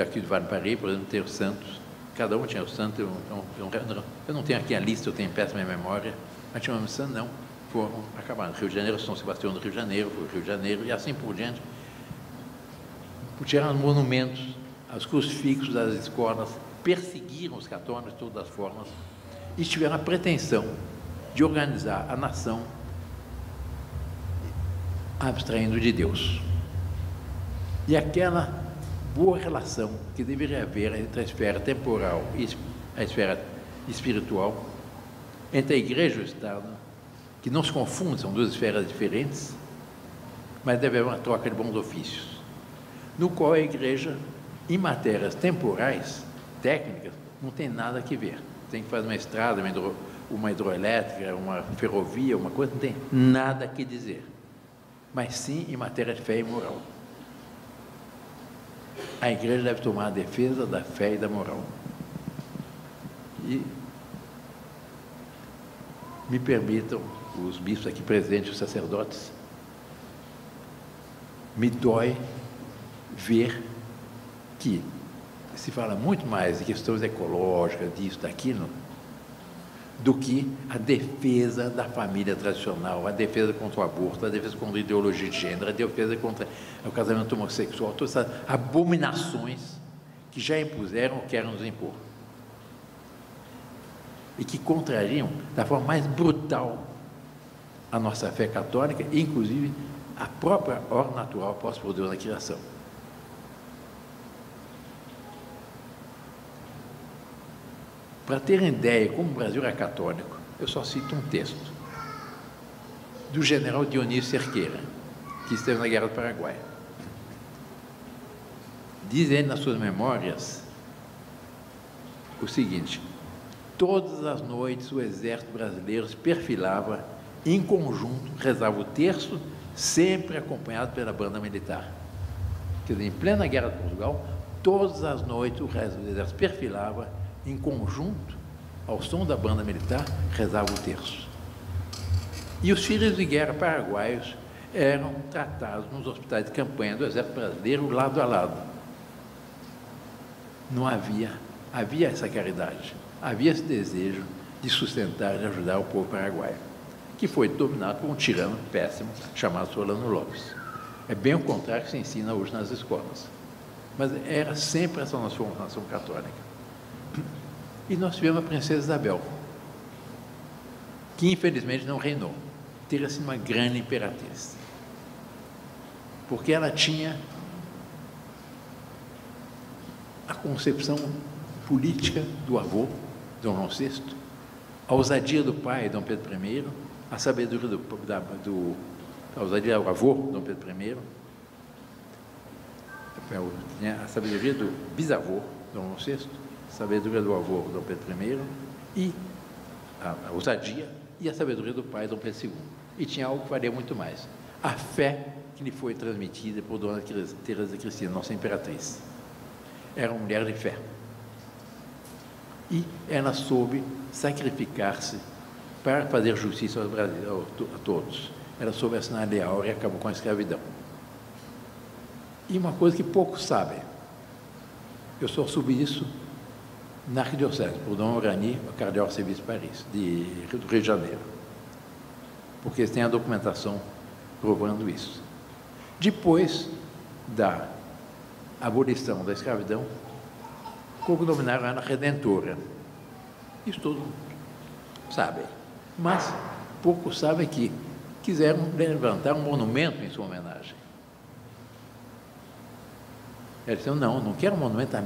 aqui do Vale do Paraíba, por exemplo, tem os santos, cada um tinha o santo, eu não tenho aqui a lista, eu tenho péssima memória, mas tinha um santo, não, foram acabaram. Rio de Janeiro, São Sebastião do Rio de Janeiro, foi o Rio de Janeiro, e assim por diante. Tiraram monumentos, os crucifixos das escolas, perseguiram os católicos de todas as formas, e tiveram a pretensão de organizar a nação abstraindo de Deus. E aquela boa relação que deveria haver entre a esfera temporal e a esfera espiritual, entre a igreja e o Estado, que não se confundem, são duas esferas diferentes, mas deve haver uma troca de bons ofícios, no qual a igreja, em matérias temporais, técnicas, não tem nada que ver. Tem que fazer uma estrada, uma hidroelétrica, uma ferrovia, uma coisa, não tem nada que dizer. Mas sim em matéria de fé e moral. a igreja deve tomar a defesa da fé e da moral. E me permitam, os bispos aqui presentes, os sacerdotes, me dói ver que se fala muito mais de questões ecológicas, disso, daquilo, do que a defesa da família tradicional, a defesa contra o aborto, a defesa contra a ideologia de gênero, a defesa contra o casamento homossexual, todas essas abominações que já impuseram ou querem nos impor. E que contrariam da forma mais brutal a nossa fé católica, inclusive a própria ordem natural posta por Deus na criação. Para terem ideia como o Brasil é católico, eu só cito um texto do general Dionísio Cerqueira, que esteve na Guerra do Paraguai. Diz ele nas suas memórias o seguinte: todas as noites o exército brasileiro se perfilava em conjunto, rezava o terço, sempre acompanhado pela banda militar. Quer dizer, em plena Guerra de Portugal, todas as noites o exército perfilava em conjunto, ao som da banda militar, rezava o terço. E os filhos de guerra paraguaios eram tratados nos hospitais de campanha do exército brasileiro lado a lado. Não havia essa caridade, havia esse desejo de sustentar e ajudar o povo paraguaio, que foi dominado por um tirano péssimo chamado Solano Lopes. É bem o contrário que se ensina hoje nas escolas. Mas era sempre essa nossa formação católica. E nós tivemos a princesa Isabel, que infelizmente não reinou. Teria sido uma grande imperatriz, porque ela tinha a concepção política do avô, Dom João VI, a ousadia do pai, Dom Pedro I, a sabedoria a ousadia do avô, Dom Pedro I, a sabedoria do bisavô, Dom João VI, a sabedoria do avô, Dom Pedro I, e a ousadia e a sabedoria do pai, Dom Pedro II. E tinha algo que faria muito mais: a fé que lhe foi transmitida por Dona Teresa Cristina, nossa imperatriz. Era uma mulher de fé. E ela soube sacrificar-se para fazer justiça ao Brasil, a todos. Ela soube assinar a Lei Áurea e acabou com a escravidão. E uma coisa que poucos sabem, eu só soube isso na arquidiocese, por Dom Orani, o cardeal arcebispo de Paris, do Rio de Janeiro, porque eles têm a documentação provando isso. Depois da abolição da escravidão, cognominaram ela Redentora. Isso todo mundo sabe. Mas poucos sabem que quiseram levantar um monumento em sua homenagem. Ela disse: não quero um monumento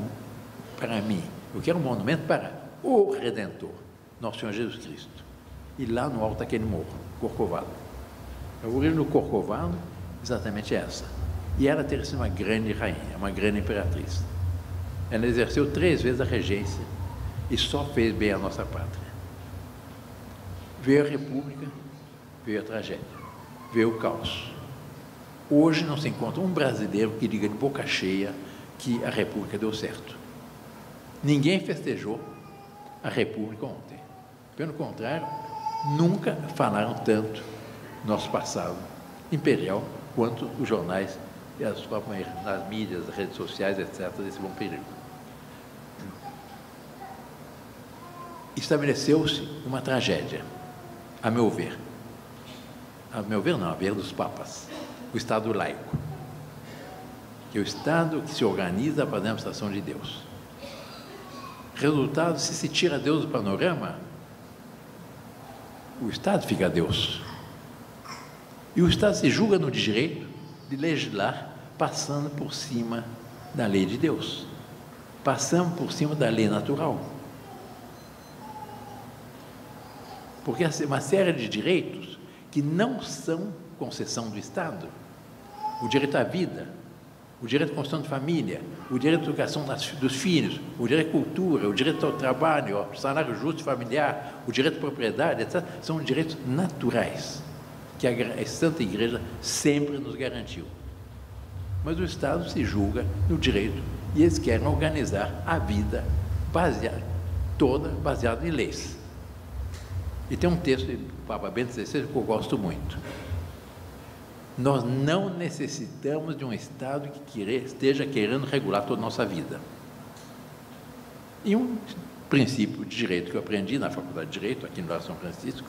para mim, eu quero um monumento para o Redentor, nosso Senhor Jesus Cristo. E lá no alto daquele morro, Corcovado. A origem do Corcovado exatamente essa. E ela teria sido uma grande rainha, uma grande imperatriz. Ela exerceu 3 vezes a regência e só fez bem a nossa pátria. Veio a República, veio a tragédia, veio o caos. Hoje não se encontra um brasileiro que diga de boca cheia que a República deu certo. Ninguém festejou a República ontem. Pelo contrário, nunca falaram tanto nosso passado imperial quanto os jornais e as mídias, as redes sociais, etc., desse bom período. Estabeleceu-se uma tragédia, a meu ver. A meu ver, não, a ver dos papas. O Estado laico, que é o Estado que se organiza para a demonstração de Deus. Resultado: se tira Deus do panorama, o Estado fica Deus. E o Estado se julga no direito de legislar passando por cima da lei de Deus, passando por cima da lei natural. Porque há uma série de direitos que não são concessão do Estado. O direito à vida, o direito à construção de família, o direito à educação dos filhos, o direito à cultura, o direito ao trabalho, ao salário justo familiar, o direito à propriedade, etc., são direitos naturais que a Santa Igreja sempre nos garantiu. mas o Estado se julga no direito e eles querem organizar a vida toda baseada em leis. E tem um texto do Papa Bento XVI que eu gosto muito. Nós não necessitamos de um Estado que esteja querendo regular toda a nossa vida. E um princípio de direito que eu aprendi na Faculdade de Direito, aqui no São Francisco,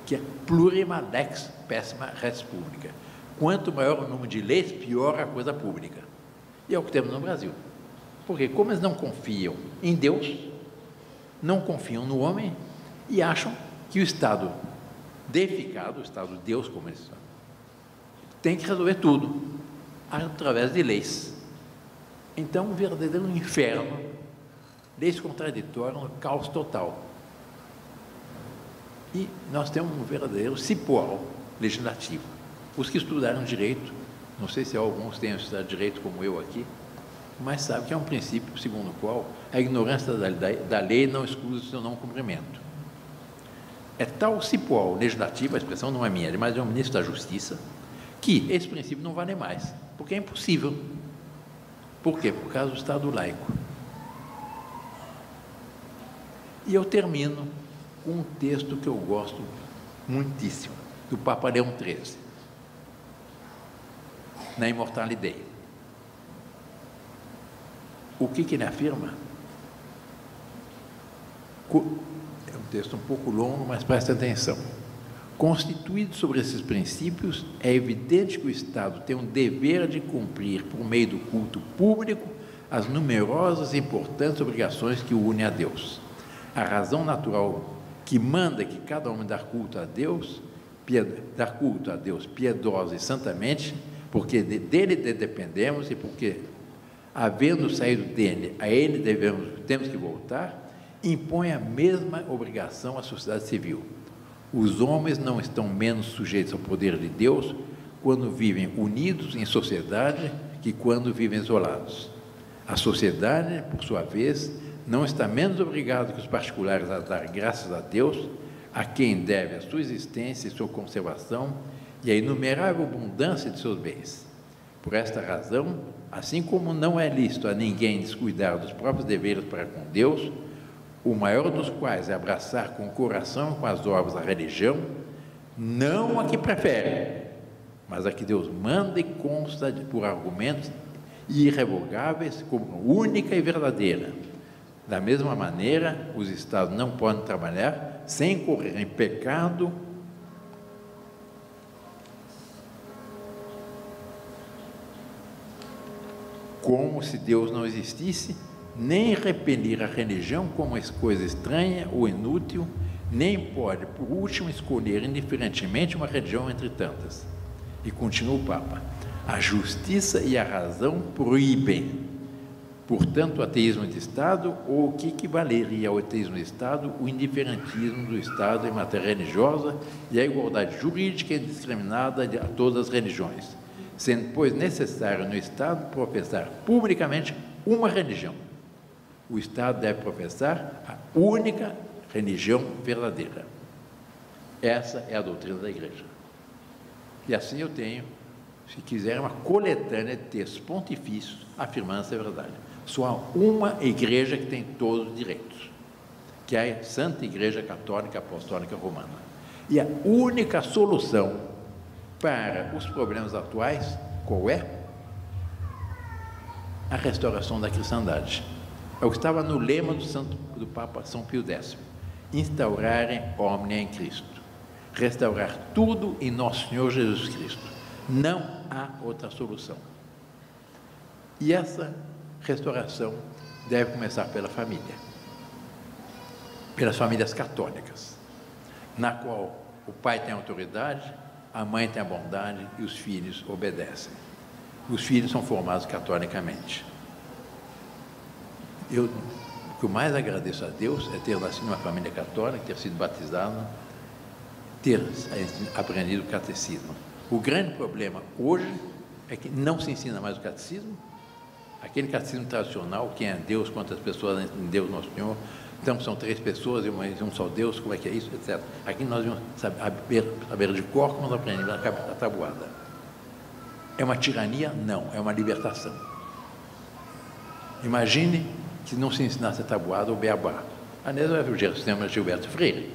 que é plurima lex pessima res publica. Quanto maior o número de leis, pior a coisa pública. E é o que temos no Brasil. Porque como eles não confiam em Deus, não confiam no homem e acham que o Estado deificado, o Estado Deus, como eles falam, tem que resolver tudo através de leis. Então, um verdadeiro inferno, leis contraditórias, um caos total. E nós temos um verdadeiro cipoal legislativo. Os que estudaram direito, não sei se alguns tenham estudado direito como eu aqui, mas sabem que é um princípio segundo o qual a ignorância da lei não exclui o seu não cumprimento. É tal cipoal legislativo, a expressão não é minha, mas é o ministro da Justiça, que esse princípio não vale mais, porque é impossível. Por quê? Por causa do Estado laico. E eu termino com um texto que eu gosto muitíssimo, do Papa Leão XIII, na Immortale Dei. O que ele afirma? É um texto um pouco longo, mas preste atenção. Constituído sobre esses princípios, é evidente que o Estado tem um dever de cumprir, por meio do culto público, as numerosas e importantes obrigações que o unem a Deus. A razão natural que manda que cada homem dar culto a Deus piedosa e santamente, porque dele dependemos e porque, havendo saído dele, a ele temos que voltar, impõe a mesma obrigação à sociedade civil. Os homens não estão menos sujeitos ao poder de Deus quando vivem unidos em sociedade que quando vivem isolados. A sociedade, por sua vez, não está menos obrigada que os particulares a dar graças a Deus, a quem deve a sua existência e sua conservação e a inumerável abundância de seus bens. Por esta razão, assim como não é lícito a ninguém descuidar dos próprios deveres para com Deus, o maior dos quais é abraçar com o coração e com as obras a religião, não a que prefere, mas a que Deus manda e consta por argumentos irrevogáveis como única e verdadeira. Da mesma maneira, os Estados não podem trabalhar sem incorrer em pecado como se Deus não existisse, nem repelir a religião como coisa estranha ou inútil, nem pode, por último, escolher indiferentemente uma religião entre tantas. E continua o Papa: a justiça e a razão proíbem, portanto, o ateísmo de Estado, ou o que equivaleria ao ateísmo de Estado, o indiferentismo do Estado em matéria religiosa e a igualdade jurídica indiscriminada a todas as religiões, sendo, pois, necessário no Estado professar publicamente uma religião. O Estado deve professar a única religião verdadeira. Essa é a doutrina da Igreja. E assim eu tenho, se quiser, uma coletânea de textos pontifícios afirmando essa verdade. Só há uma igreja que tem todos os direitos, que é a Santa Igreja Católica Apostólica Romana. E a única solução para os problemas atuais, qual é? A restauração da cristandade. É o que estava no lema do Papa São Pio X: instaurarem omnia em Cristo, restaurar tudo em Nosso Senhor Jesus Cristo. Não há outra solução. E essa restauração deve começar pela família, pelas famílias católicas, na qual o pai tem autoridade, a mãe tem a bondade e os filhos obedecem. Os filhos são formados catolicamente. O que eu mais agradeço a Deus é ter nascido numa família católica, ter sido batizado, ter aprendido o catecismo. O grande problema hoje é que não se ensina mais o catecismo, aquele catecismo tradicional, quem é Deus, quantas pessoas em Deus Nosso Senhor, então são 3 pessoas e um só Deus, como é que é isso, etc. Aqui nós vamos saber de cor como nós aprendemos na tabuada. É uma tirania? Não, é uma libertação. Imagine que não se ensinasse a tabuada ou beabá. Aliás, é o sistema de Gilberto Freire,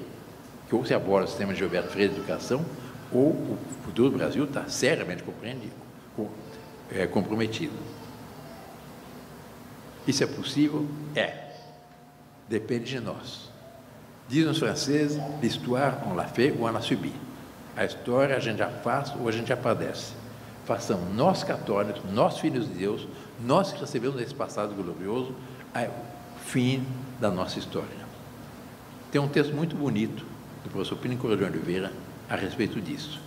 que ou se aborda o sistema de Gilberto Freire de educação, ou o futuro do Brasil está seriamente comprometido. Isso é possível? É. Depende de nós. Dizem os franceses, l'histoire, on l'a fait ou on l'a subi. A história a gente já faz ou a gente já padece. Façamos nós católicos, nós filhos de Deus, nós que recebemos esse passado glorioso, o fim da nossa história. Tem um texto muito bonito do professor Plínio Correia de Oliveira a respeito disso,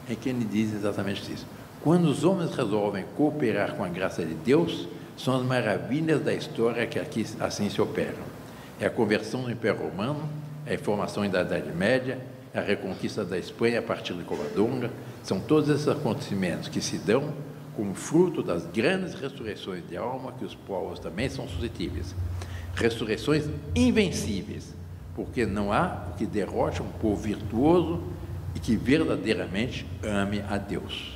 em que ele diz exatamente isso. Quando os homens resolvem cooperar com a graça de Deus, são as maravilhas da história que aqui assim se operam. É a conversão do Império Romano, é a formação da Idade Média, é a reconquista da Espanha a partir de Covadonga. São todos esses acontecimentos que se dão como fruto das grandes ressurreições de alma que os povos também são suscetíveis. Ressurreições invencíveis, porque não há o que derrote um povo virtuoso e que verdadeiramente ame a Deus.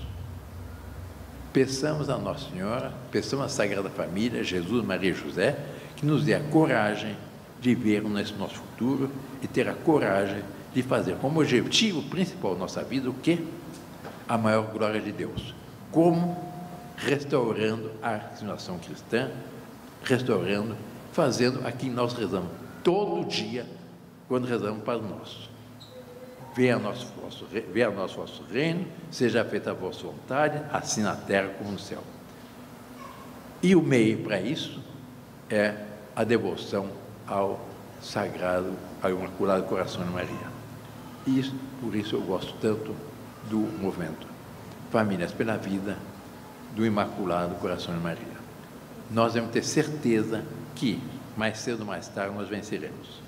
Peçamos a Nossa Senhora, peçamos a Sagrada Família, Jesus, Maria e José, que nos dê a coragem de ver nesse nosso futuro e ter a coragem de fazer como objetivo principal da nossa vida o quê? A maior glória de Deus. Como? Restaurando a situação cristã, restaurando, fazendo aquilo que nós rezamos todo dia, quando rezamos para nós. Venha a nosso vosso reino, seja feita a vossa vontade, assim na terra como no céu. E o meio para isso é a devoção ao Sagrado, ao Imaculado Coração de Maria. E por isso eu gosto tanto do movimento Famílias pela Vida, do Imaculado Coração de Maria. Nós devemos ter certeza que, mais cedo ou mais tarde, nós venceremos.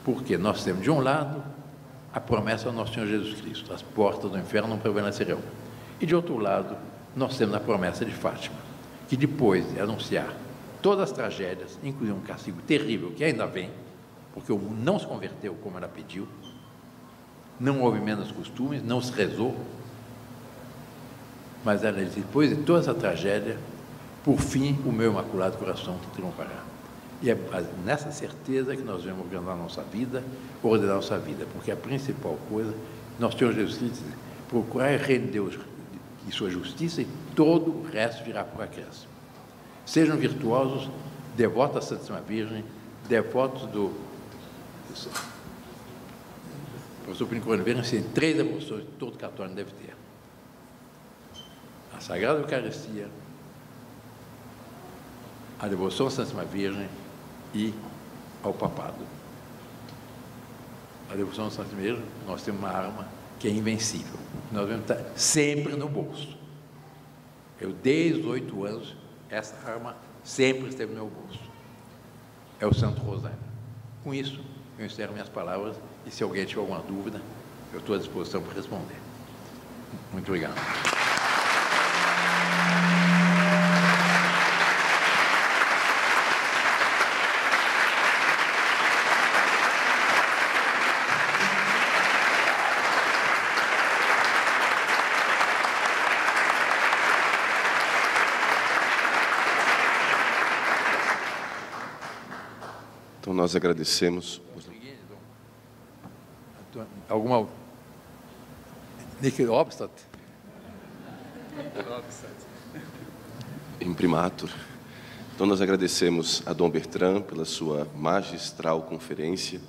Porque nós temos, de um lado, a promessa do nosso Senhor Jesus Cristo, as portas do inferno não prevalecerão. E, de outro lado, nós temos a promessa de Fátima, que depois de anunciar todas as tragédias, inclusive um castigo terrível que ainda vem, porque o mundo não se converteu como ela pediu, não houve menos costumes, não se rezou, mas ela diz, depois de toda essa tragédia, por fim, o meu Imaculado Coração triunfará. E é nessa certeza que nós vamos organizar a nossa vida, ordenar a nossa vida, porque a principal coisa, nosso Senhor Jesus Cristo diz, procurar o reino de Deus e sua justiça, e todo o resto virá por acréscimo. Sejam virtuosos, devotos à Santíssima Virgem, devotos do professor Plínio Correia de Oliveira, tem 3 devoções que todo católico deve ter: a Sagrada Eucaristia, a devoção à Santíssima Virgem e ao Papado. A devoção à Santíssima Virgem, nós temos uma arma que é invencível, nós devemos estar sempre no bolso. Eu, desde os 8 anos, essa arma sempre esteve no meu bolso. É o Santo Rosário. Com isso, eu encerro minhas palavras e, se alguém tiver alguma dúvida, eu estou à disposição para responder. Muito obrigado. Então, nós agradecemos. Alguma... Nick Obstat? Imprimatur. Então, nós agradecemos a Dom Bertrand pela sua magistral conferência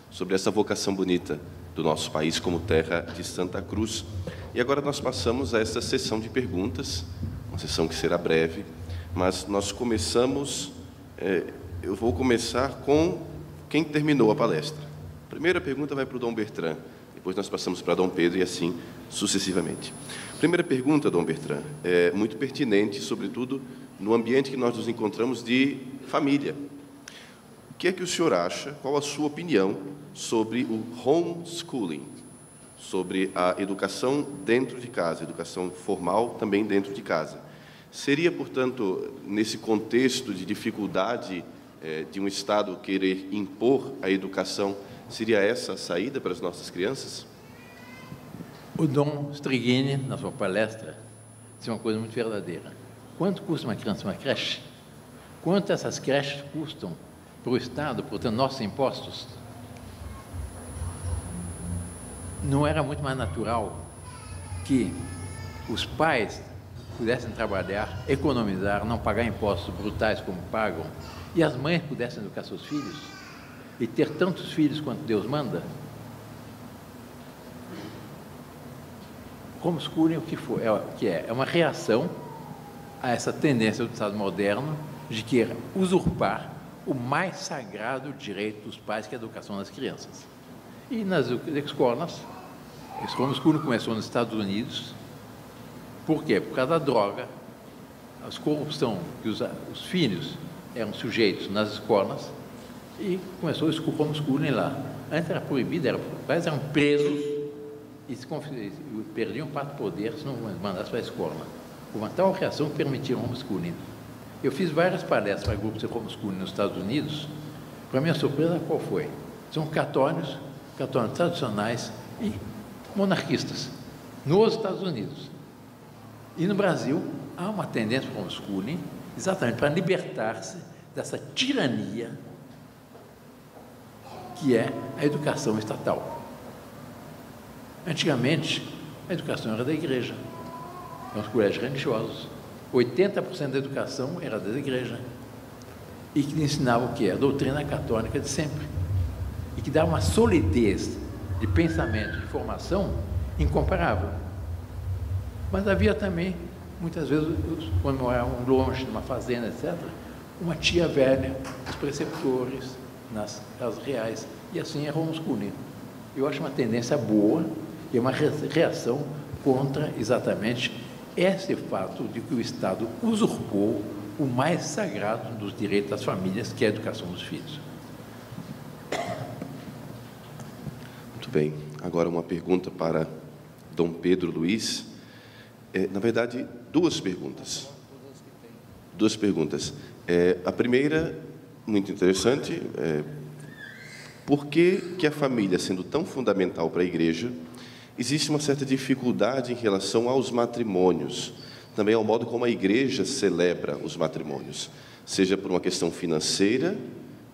sobre essa vocação bonita do nosso país como terra de Santa Cruz. E agora nós passamos a essa sessão de perguntas, uma sessão que será breve, mas nós começamos... eu vou começar com quem terminou a palestra. A primeira pergunta vai para o Dom Bertrand, depois nós passamos para Dom Pedro e assim sucessivamente. Primeira pergunta, Dom Bertrand, é muito pertinente, sobretudo no ambiente que nós nos encontramos de família. O que é que o senhor acha, qual a sua opinião sobre o homeschooling, sobre a educação dentro de casa, educação formal também dentro de casa? Seria, portanto, nesse contexto de dificuldade de um Estado querer impor a educação, seria essa a saída para as nossas crianças? O Dom Strigini, na sua palestra, Isso é uma coisa muito verdadeira. Quanto custa uma criança uma creche? Quanto essas creches custam para o Estado, portanto, nossos impostos? Não era muito mais natural que os pais pudessem trabalhar, economizar, não pagar impostos brutais como pagam, e as mães pudessem educar seus filhos e ter tantos filhos quanto Deus manda? Homeschooling, o que é? É uma reação a essa tendência do Estado moderno de querer usurpar o mais sagrado direito dos pais, que é a educação das crianças. E nas escolas, esse homeschooling começou nos Estados Unidos. Por quê? Por causa da droga, a corrupção, que os filhos eram sujeitos nas escolas, e começou o homeschooling lá. Antes era proibido, os pais eram presos e perdiam parte do poder se não mandasse para a escola. Uma tal reação que permitia o homeschooling. Eu fiz várias palestras para grupos de homeschooling nos Estados Unidos. Para minha surpresa, qual foi? São católicos tradicionais e monarquistas, nos Estados Unidos. E no Brasil, há uma tendência para o homeschooling, exatamente para libertar-se dessa tirania que é a educação estatal. Antigamente, a educação era da igreja, nos colégios religiosos. 80% da educação era da igreja, e que ensinava o que é? A doutrina católica de sempre, e que dava uma solidez de pensamento, de formação incomparável. Mas havia também, muitas vezes, quando moravam longe, numa fazenda, etc., uma tia velha, os preceptores, nas casas reais, e assim era o homeschooling. Eu acho uma tendência boa e uma reação contra exatamente esse fato de que o Estado usurpou o mais sagrado dos direitos das famílias, que é a educação dos filhos. Muito bem. Agora uma pergunta para Dom Pedro Luiz. Na verdade, duas perguntas. A primeira, muito interessante, por que a família, sendo tão fundamental para a Igreja, existe uma certa dificuldade em relação aos matrimônios, também ao modo como a Igreja celebra os matrimônios, seja por uma questão financeira,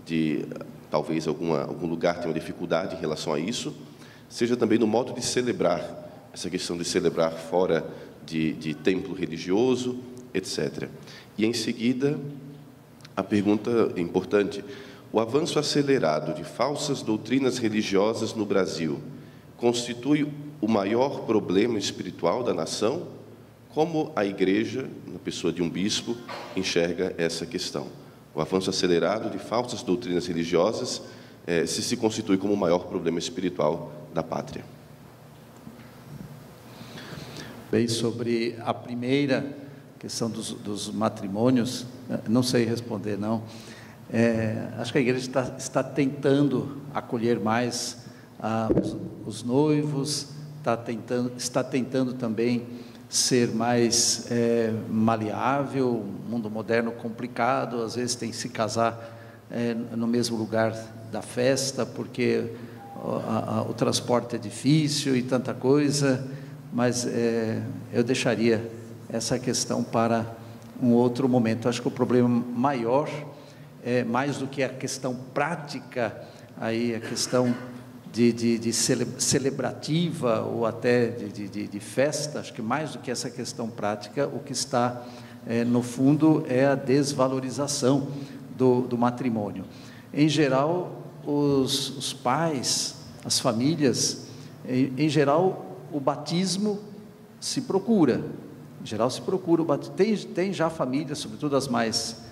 de talvez algum lugar tenha uma dificuldade em relação a isso, seja também no modo de celebrar, essa questão de celebrar fora de templo religioso, etc. E, em seguida, a pergunta importante: o avanço acelerado de falsas doutrinas religiosas no Brasil constitui o maior problema espiritual da nação? Como a Igreja, na pessoa de um bispo, enxerga essa questão? O avanço acelerado de falsas doutrinas religiosas se constitui como o maior problema espiritual da pátria. Bem, sobre a primeira questão dos matrimônios, não sei responder, não. Acho que a Igreja está tentando acolher mais os noivos, está tentando também ser mais maleável. O mundo moderno complicado, às vezes tem que se casar no mesmo lugar da festa, porque o transporte é difícil e tanta coisa, mas eu deixaria essa questão para um outro momento. Acho que o problema maior, mais do que a questão prática, aí a questão de celebrativa ou até de festa, acho que mais do que essa questão prática, o que está no fundo é a desvalorização do matrimônio. Em geral, os pais, as famílias, em geral, o batismo se procura. Em geral, se procura o batismo. Tem já famílias, sobretudo as mais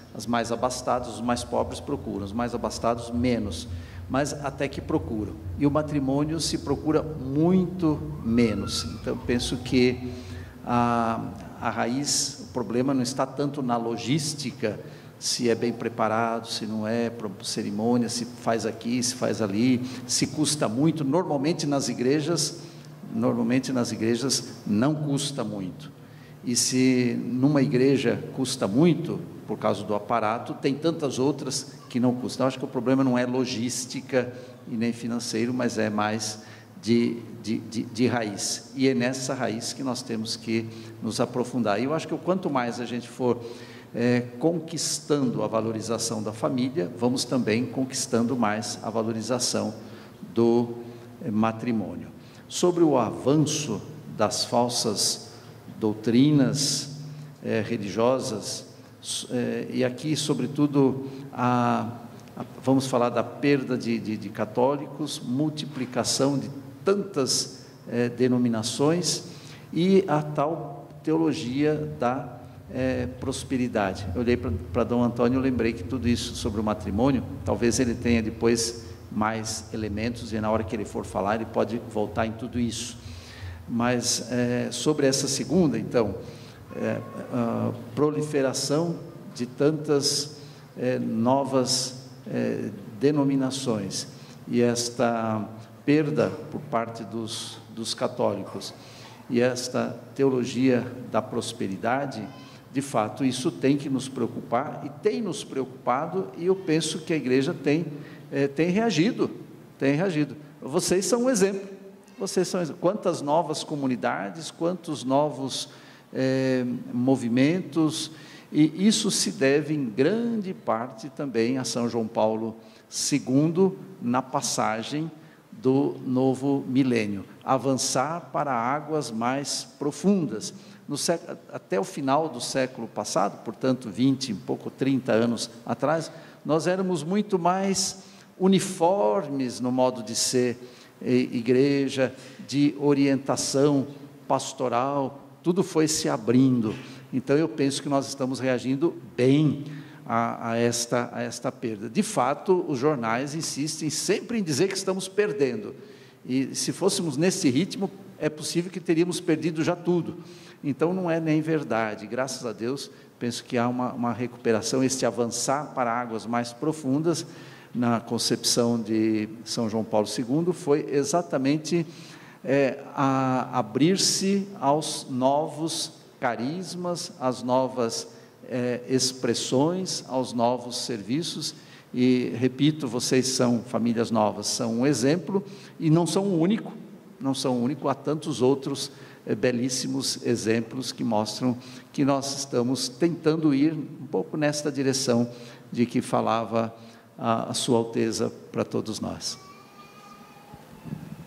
abastadas, os mais pobres procuram, os mais abastados menos, mas até que procuram. E o matrimônio se procura muito menos. Então, penso que a raiz, o problema não está tanto na logística, se é bem preparado, se não é, para cerimônia, se faz aqui, se faz ali, se custa muito. Normalmente nas igrejas não custa muito. E se numa igreja custa muito, por causa do aparato, tem tantas outras que não custam. Eu acho que o problema não é logística e nem financeiro, mas é mais de raiz, e é nessa raiz que nós temos que nos aprofundar. E eu acho que quanto mais a gente for conquistando a valorização da família, vamos também conquistando mais a valorização do matrimônio. Sobre o avanço das falsas doutrinas religiosas, e aqui, sobretudo, vamos falar da perda de católicos, multiplicação de tantas denominações e a tal teologia da prosperidade. Eu olhei para Dom Antônio, eu lembrei que tudo isso sobre o matrimônio, talvez ele tenha depois mais elementos, e na hora que ele for falar, ele pode voltar em tudo isso. Mas sobre essa segunda, então, a proliferação de tantas novas denominações, e esta perda por parte dos católicos, e esta teologia da prosperidade, de fato, isso tem que nos preocupar, e tem nos preocupado, e eu penso que a igreja tem reagido. Vocês são um exemplo. Quantas novas comunidades, quantos novos movimentos, e isso se deve em grande parte também a São João Paulo II, na passagem do novo milênio, avançar para águas mais profundas. Até o final do século passado, portanto 30 anos atrás, nós éramos muito mais uniformes no modo de ser igreja, de orientação pastoral, tudo foi se abrindo. Então eu penso que nós estamos reagindo bem a esta perda. De fato, os jornais insistem sempre em dizer que estamos perdendo, e se fôssemos nesse ritmo, é possível que teríamos perdido já tudo. Então não é nem verdade. Graças a Deus, penso que há uma recuperação, este avançar para águas mais profundas. Na concepção de São João Paulo II, foi exatamente abrir-se aos novos carismas, às novas expressões, aos novos serviços. E repito, vocês são famílias novas, são um exemplo, e não são o único, há tantos outros belíssimos exemplos que mostram que nós estamos tentando ir um pouco nesta direção de que falava a Sua Alteza para todos nós.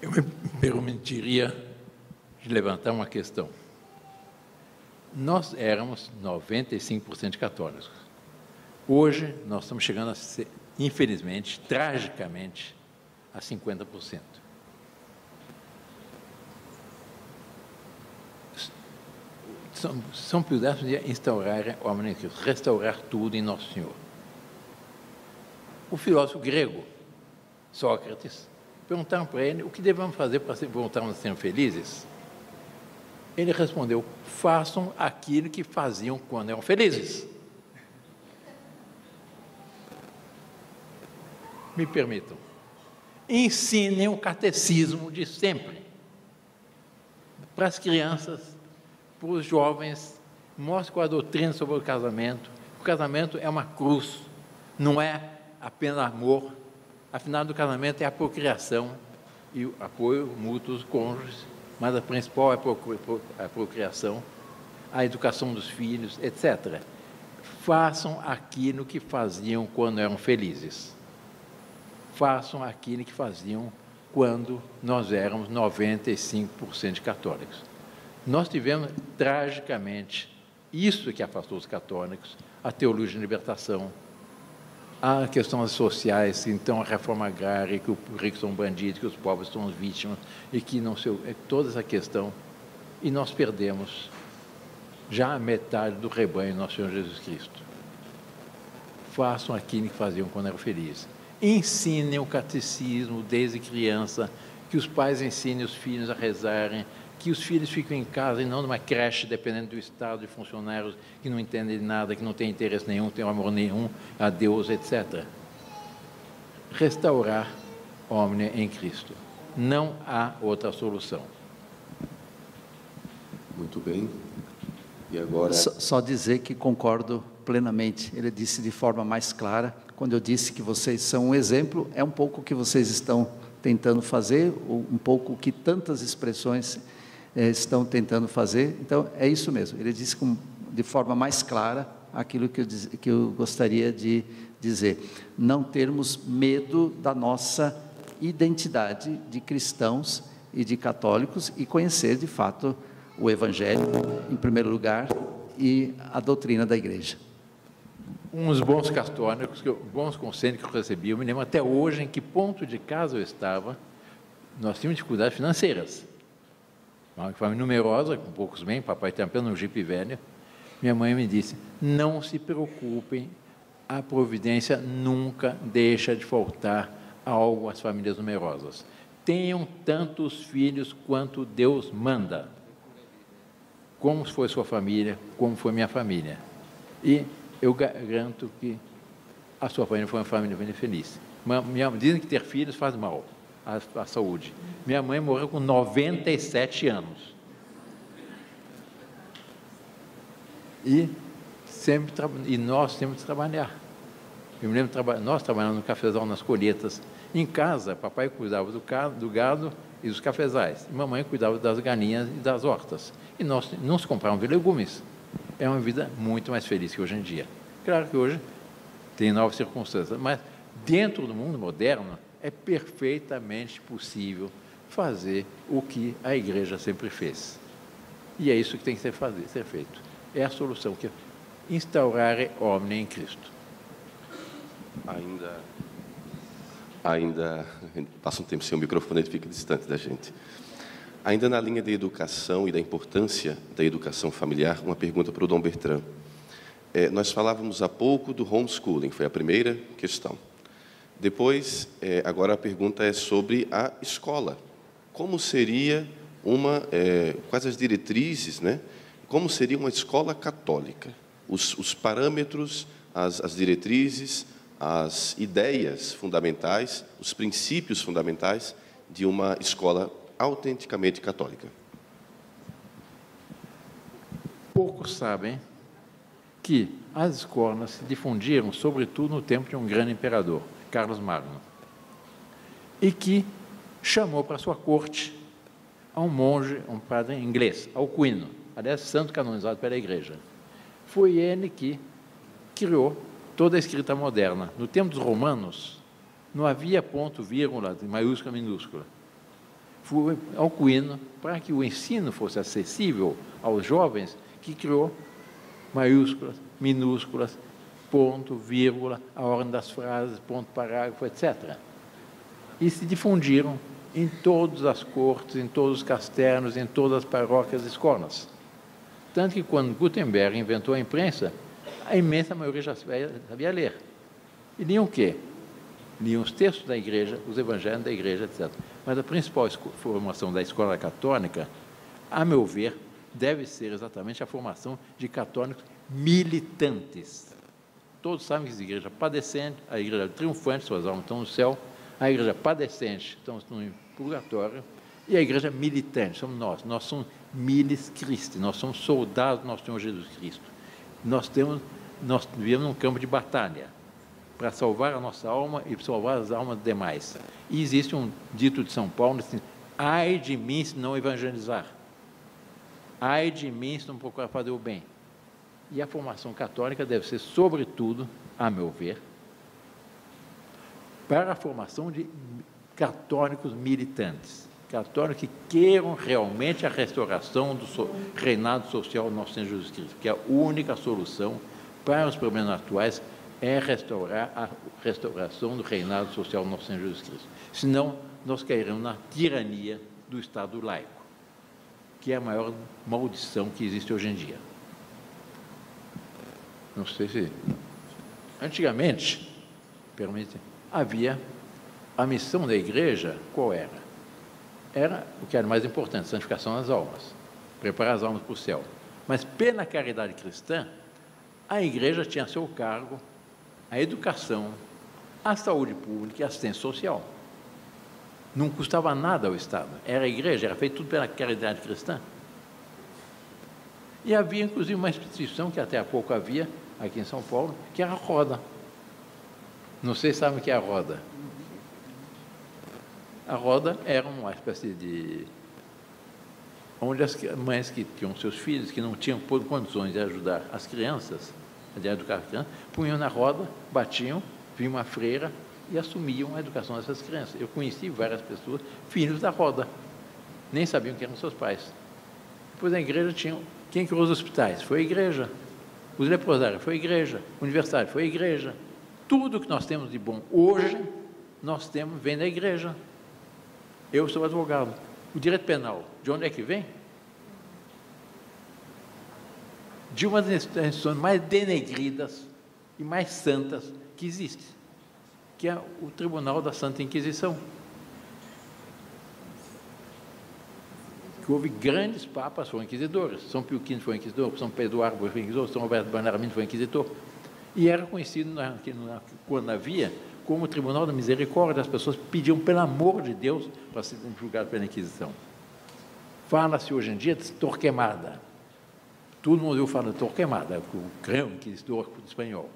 Eu me permitiria levantar uma questão. Nós éramos 95% católicos. Hoje, nós estamos chegando a ser, infelizmente, tragicamente, a 50%. São Pio X ia instaurar o Homem em Cristo, restaurar tudo em Nosso Senhor. O filósofo grego, Sócrates, perguntaram para ele o que devemos fazer para voltarmos a ser felizes. Ele respondeu: façam aquilo que faziam quando eram felizes. Me permitam, ensinem o catecismo de sempre para as crianças, para os jovens, mostrem qual a doutrina sobre o casamento. O casamento é uma cruz, não é apenas amor. Afinal, do casamento é a procriação e o apoio mútuo dos cônjuges, mas a principal é a procriação, a educação dos filhos, etc. Façam aquilo que faziam quando eram felizes. Façam aquilo que faziam quando nós éramos 95% de católicos. Nós tivemos, tragicamente, isso que afastou os católicos, a teologia de libertação, a questões sociais, então a reforma agrária, que os ricos são bandidos, que os pobres são vítimas, e que não sei, toda essa questão, e nós perdemos já a metade do rebanho do nosso Senhor Jesus Cristo. Façam aquilo que faziam quando eram felizes. Ensinem o catecismo desde criança, que os pais ensinem os filhos a rezarem, que os filhos fiquem em casa e não numa creche, dependendo do estado de funcionários que não entendem nada, que não têm interesse nenhum, não têm amor nenhum a Deus, etc. Restaurar Omnia em Cristo. Não há outra solução. Muito bem. E agora... Só dizer que concordo plenamente. Ele disse de forma mais clara, quando eu disse que vocês são um exemplo, é um pouco o que vocês estão tentando fazer, um pouco o que tantas expressões estão tentando fazer. Então, é isso mesmo. Ele disse de forma mais clara aquilo que eu gostaria de dizer. Não termos medo da nossa identidade de cristãos e de católicos e conhecer, de fato, o Evangelho, em primeiro lugar, e a doutrina da Igreja. Uns bons católicos, bons conselhos que eu recebi, eu me lembro até hoje em que ponto de casa eu estava. Nós tínhamos dificuldades financeiras. Uma família numerosa, com poucos bens, papai tem apenas um jipe velho. Minha mãe me disse, não se preocupem, a providência nunca deixa de faltar algo às famílias numerosas. Tenham tantos filhos quanto Deus manda. Como foi sua família, como foi minha família. E eu garanto que a sua família foi uma família feliz. Dizem que ter filhos faz mal à saúde. Minha mãe morreu com 97 anos. E nós temos que trabalhar. Eu me lembro, nós trabalhamos no cafezal, nas colheitas. Em casa, papai cuidava do gado e dos cafezais. E mamãe cuidava das galinhas e das hortas. E nós não se compravam legumes. É uma vida muito mais feliz que hoje em dia. Claro que hoje tem novas circunstâncias, mas dentro do mundo moderno é perfeitamente possível fazer o que a Igreja sempre fez. E é isso que tem que ser feito. É a solução, que é instaurare omnia em Cristo. Ainda passa um tempo sem o microfone, ele fica distante da gente. Ainda na linha da educação e da importância da educação familiar, uma pergunta para o Dom Bertrand. Nós falávamos há pouco do homeschooling, foi a primeira questão. Depois, agora a pergunta é sobre a escola. Como seria quais as diretrizes, né? Como seria uma escola católica? Os parâmetros, as diretrizes, as ideias fundamentais, os princípios fundamentais de uma escola autenticamente católica. Poucos sabem que as escolas se difundiram, sobretudo no tempo de um grande imperador, Carlos Magno, e que chamou para sua corte a um monge, um padre inglês, Alcuino, aliás, santo canonizado pela Igreja. Foi ele que criou toda a escrita moderna. No tempo dos romanos, não havia ponto, vírgula, maiúscula, minúscula. Foi Alcuino, para que o ensino fosse acessível aos jovens, que criou maiúsculas, minúsculas, ponto, vírgula, a ordem das frases, ponto, parágrafo, etc. E se difundiram em todas as cortes, em todos os castelos, em todas as paróquias e escolas. Tanto que, quando Gutenberg inventou a imprensa, a imensa maioria já sabia ler. E liam o quê? Liam os textos da Igreja, os evangelhos da Igreja, etc. Mas a principal formação da escola católica, a meu ver, deve ser exatamente a formação de católicos militantes. Todos sabem que a Igreja padecente, a Igreja triunfante, suas almas estão no céu, a Igreja padecente, estão no purgatório, e a Igreja militante, somos nós somos miles Christi, nós somos soldados do nosso Senhor Jesus Cristo. Nós vivemos num campo de batalha para salvar a nossa alma e salvar as almas demais. E existe um dito de São Paulo assim: ai de mim se não evangelizar, ai de mim se não procurar fazer o bem. E a formação católica deve ser, sobretudo, a meu ver, para a formação de católicos militantes, católicos que queiram realmente a restauração do reinado social do nosso Senhor Jesus Cristo, que a única solução para os problemas atuais é restaurar a restauração do reinado social do nosso Senhor Jesus Cristo. Senão, nós cairemos na tirania do Estado laico, que é a maior maldição que existe hoje em dia. Não sei se... Antigamente, havia a missão da Igreja, qual era? Era o que era mais importante, santificação das almas, preparar as almas para o céu. Mas, pela caridade cristã, a Igreja tinha a seu cargo a educação, a saúde pública e a assistência social. Não custava nada ao Estado. Era a Igreja, era feito tudo pela caridade cristã. E havia, inclusive, uma instituição que até há pouco havia, aqui em São Paulo, que era a Roda. Não sei se sabem o que é a Roda. A roda era uma espécie de... onde as mães que tinham seus filhos, que não tinham condições de ajudar as crianças, de educar as crianças, punham na roda, batiam, vinha uma freira e assumiam a educação dessas crianças. Eu conheci várias pessoas, filhos da roda, nem sabiam que eram seus pais. Depois na igreja tinham... Quem criou os hospitais? Foi a igreja. Os leprosários? Foi a igreja. O universitário? Foi a igreja. Tudo que nós temos de bom hoje, nós temos, vem da igreja. Eu sou advogado. O direito penal, de onde é que vem? De uma das instituições mais denegridas e mais santas que existe, que é o Tribunal da Santa Inquisição. Que houve grandes papas foram inquisidores. São Pio V foi inquisidor, São Pedro IV foi inquisidor, São Roberto Bellarmine foi inquisidor. E era conhecido, quando havia, como o Tribunal da Misericórdia. As pessoas pediam, pelo amor de Deus, para ser julgado pela Inquisição. Fala-se hoje em dia de Torquemada. Todo mundo ouviu falar de Torquemada, o grande inquisidor espanhol.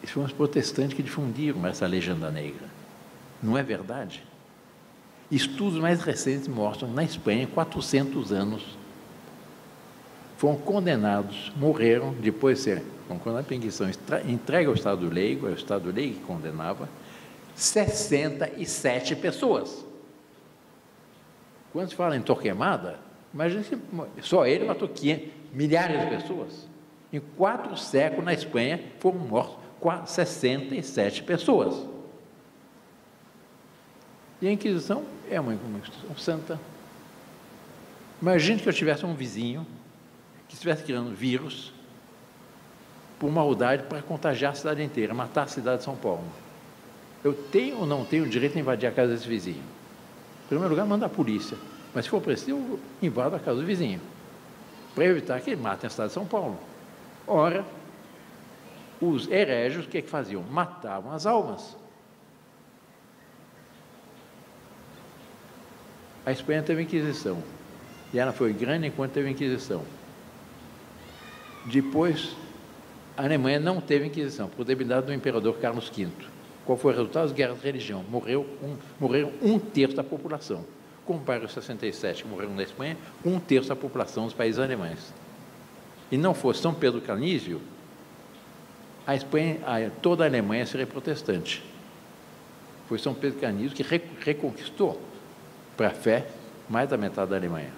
Esses foram os protestantes que difundiram essa legenda negra. Não é verdade? Estudos mais recentes mostram que na Espanha, 400 anos, foram condenados, morreram, depois de serem condenados pela Inquisição, entregue ao Estado Leigo, é o Estado Leigo que condenava, 67 pessoas. Quando se fala em Torquemada, imagina que só ele matou milhares de pessoas. Em 4 séculos, na Espanha, foram mortos 67 pessoas. E a Inquisição é uma instituição santa. Imagine que eu tivesse um vizinho que estivesse criando vírus por maldade para contagiar a cidade inteira, matar a cidade de São Paulo. Eu tenho ou não tenho o direito de invadir a casa desse vizinho? Em primeiro lugar, manda a polícia. Mas se for preciso, eu invado a casa do vizinho, para evitar que ele mate a cidade de São Paulo. Ora, os hereges, o que faziam? Matavam as almas. A Espanha teve Inquisição, e ela foi grande enquanto teve Inquisição. Depois, a Alemanha não teve Inquisição, por debilidade do imperador Carlos V. Qual foi o resultado? As guerras de religião. Morreram 1/3 da população. Compare os 67 que morreram na Espanha, 1/3 da população dos países alemães. E não fosse São Pedro Canísio, a Espanha, toda a Alemanha seria protestante. Foi São Pedro Canísio que reconquistou para a fé mais da metade da Alemanha.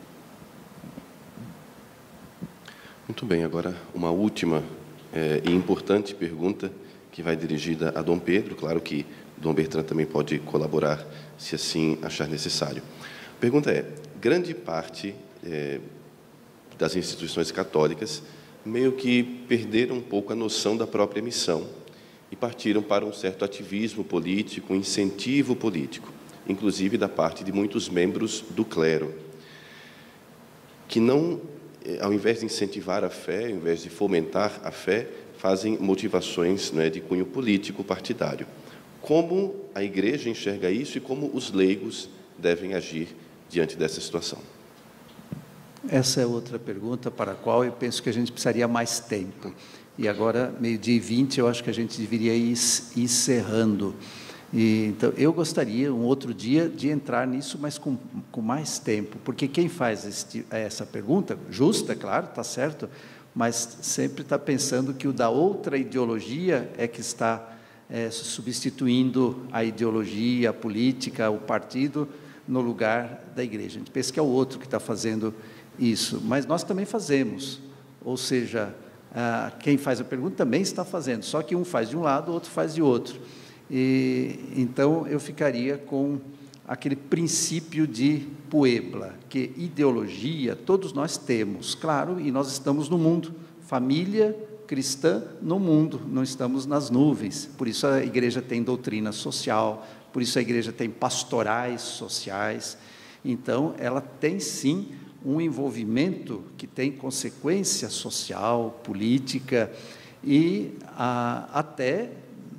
Muito bem, agora uma última e importante pergunta que vai dirigida a Dom Pedro. Claro que Dom Bertrand também pode colaborar se assim achar necessário. A pergunta é: grande parte das instituições católicas meio que perderam um pouco a noção da própria missão e partiram para um certo ativismo político, um incentivo político, inclusive da parte de muitos membros do clero, que não, ao invés de incentivar a fé, ao invés de fomentar a fé, fazem motivações, não é, de cunho político partidário. Como a Igreja enxerga isso e como os leigos devem agir diante dessa situação? Essa é outra pergunta para a qual eu penso que a gente precisaria mais tempo. E agora, 12h20, eu acho que a gente deveria ir encerrando. Então, eu gostaria, um outro dia, de entrar nisso, mas com mais tempo, porque quem faz essa pergunta, justa, claro, está certo, mas sempre está pensando que o da outra ideologia é que está substituindo a ideologia, a política, o partido, no lugar da igreja. A gente pensa que é o outro que está fazendo isso, mas nós também fazemos, ou seja, quem faz a pergunta também está fazendo, só que um faz de um lado, o outro faz de outro. Então, eu ficaria com aquele princípio de Puebla, que ideologia todos nós temos, claro, e nós estamos no mundo, família cristã no mundo, não estamos nas nuvens, por isso a igreja tem doutrina social, por isso a igreja tem pastorais sociais, então ela tem sim um envolvimento que tem consequência social, política e até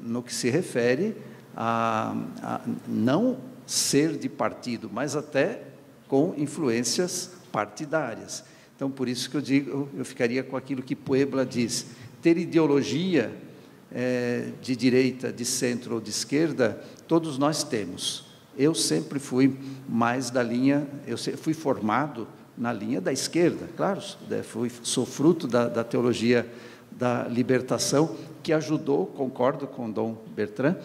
no que se refere a não ser de partido, mas até com influências partidárias. Então, por isso que eu digo, eu ficaria com aquilo que Puebla diz: ter ideologia de direita, de centro ou de esquerda, todos nós temos. Eu sempre fui mais da linha, fui formado na linha da esquerda, claro, sou fruto da teologia da libertação, que ajudou, concordo com Dom Bertrand,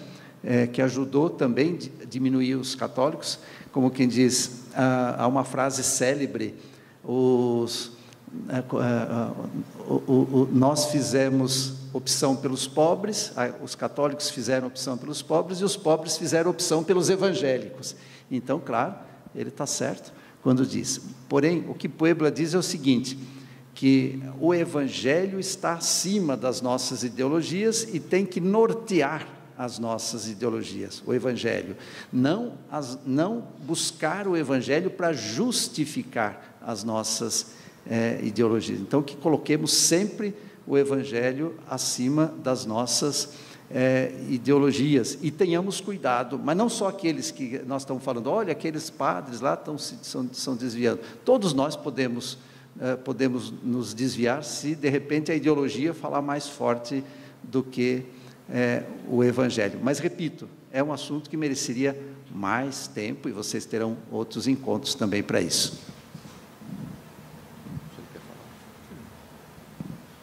que ajudou também a diminuir os católicos, como quem diz, há uma frase célebre, nós fizemos opção pelos pobres, os católicos fizeram opção pelos pobres, e os pobres fizeram opção pelos evangélicos. Então, claro, ele está certo quando diz. Porém, o que Puebla diz é o seguinte, que o evangelho está acima das nossas ideologias e tem que nortear as nossas ideologias, o evangelho. Não buscar o evangelho para justificar as nossas ideologias. Então, que coloquemos sempre o evangelho acima das nossas ideologias, e tenhamos cuidado, mas não só aqueles que nós estamos falando, olha, aqueles padres lá estão desviando, todos nós podemos nos desviar se de repente a ideologia falar mais forte do que o evangelho. Mas repito, é um assunto que mereceria mais tempo, e vocês terão outros encontros também para isso.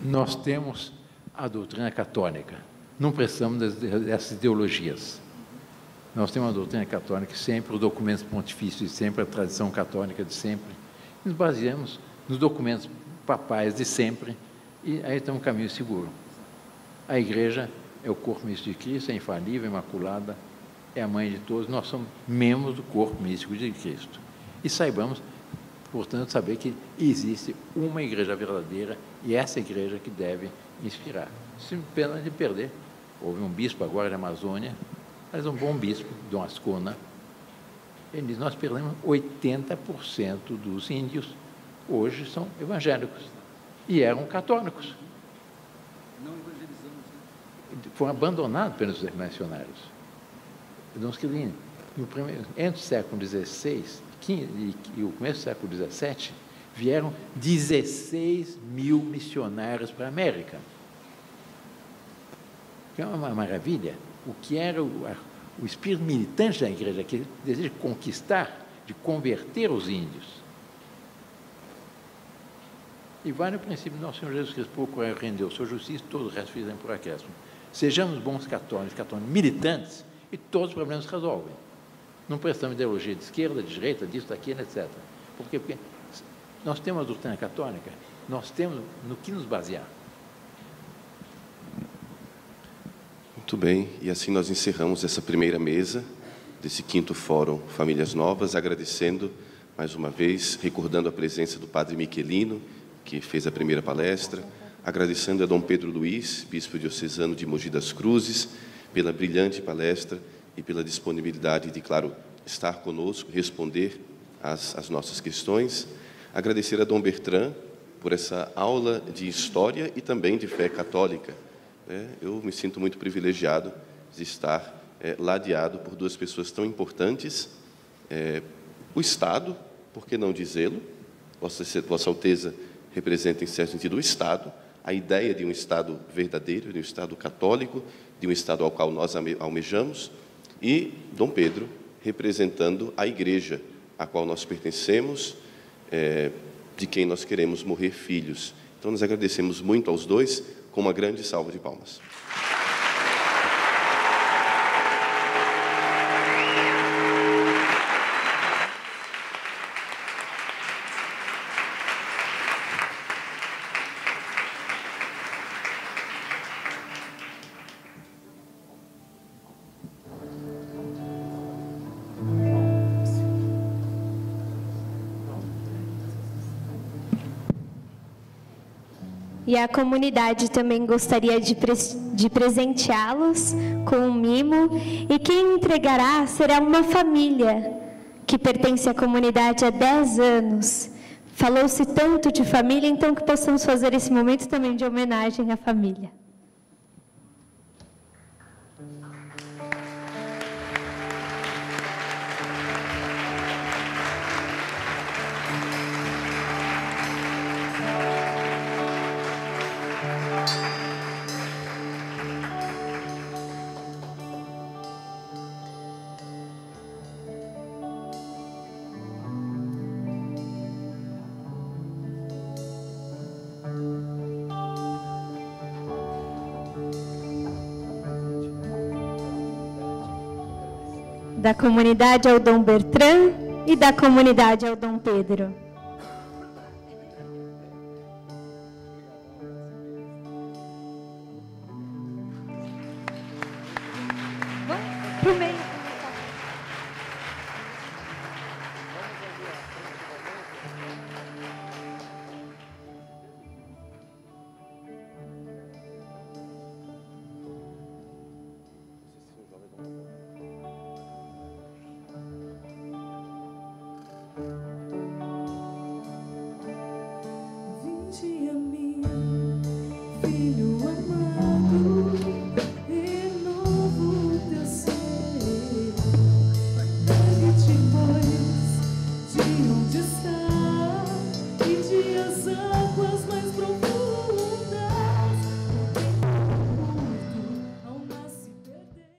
Nós temos a doutrina católica, não precisamos dessas ideologias. Nós temos a doutrina católica sempre, os documentos pontifícios de sempre, a tradição católica de sempre. Nos baseamos nos documentos papais de sempre, e aí tem um caminho seguro. A igreja é o corpo místico de Cristo, é infalível, imaculada, é a mãe de todos, nós somos membros do corpo místico de Cristo. E saibamos, portanto, saber que existe uma igreja verdadeira, e essa igreja que deve inspirar. Sem pena de perder. Houve um bispo agora da Amazônia, mas um bom bispo, Dom Ascona, ele diz, nós perdemos 80% dos índios, hoje são evangélicos, e eram católicos. Não evangelizamos, né? Foram abandonados pelos missionários. Dom Schilling, entre o século XVI e o começo do século XVII, vieram 16 mil missionários para a América. Que é uma maravilha. O que era o espírito militante da igreja, que deseja conquistar, de converter os índios. E vale o princípio do nosso Senhor Jesus Cristo, pouco rendeu sua justiça, todo o resto fizemos por acréscimo. Sejamos bons católicos militantes, e todos os problemas se resolvem. Não prestamos ideologia de esquerda, de direita, disso, daquilo, etc. Por quê? Porque nós temos a doutrina católica, nós temos no que nos basear. Muito bem, e assim nós encerramos essa primeira mesa desse 5º Fórum Famílias Novas, agradecendo mais uma vez, recordando a presença do Padre Michelino, que fez a primeira palestra, agradecendo a Dom Pedro Luiz, Bispo diocesano de Mogi das Cruzes, pela brilhante palestra e pela disponibilidade de, claro, estar conosco, responder às nossas questões. Agradecer a Dom Bertrand por essa aula de história e também de fé católica. Eu me sinto muito privilegiado de estar ladeado por duas pessoas tão importantes. O Estado, por que não dizê-lo? Vossa Alteza representa, em certo sentido, o Estado, a ideia de um Estado verdadeiro, de um Estado católico, de um Estado ao qual nós almejamos, e Dom Pedro, representando a Igreja, a qual nós pertencemos, de quem nós queremos morrer filhos. Então, nós agradecemos muito aos dois, com uma grande salva de palmas. E a comunidade também gostaria de presenteá-los com um mimo, e quem entregará será uma família que pertence à comunidade há 10 anos. Falou-se tanto de família, então que possamos fazer esse momento também de homenagem à família. da comunidade Aldom Bertrand e da comunidade Aldom Pedro.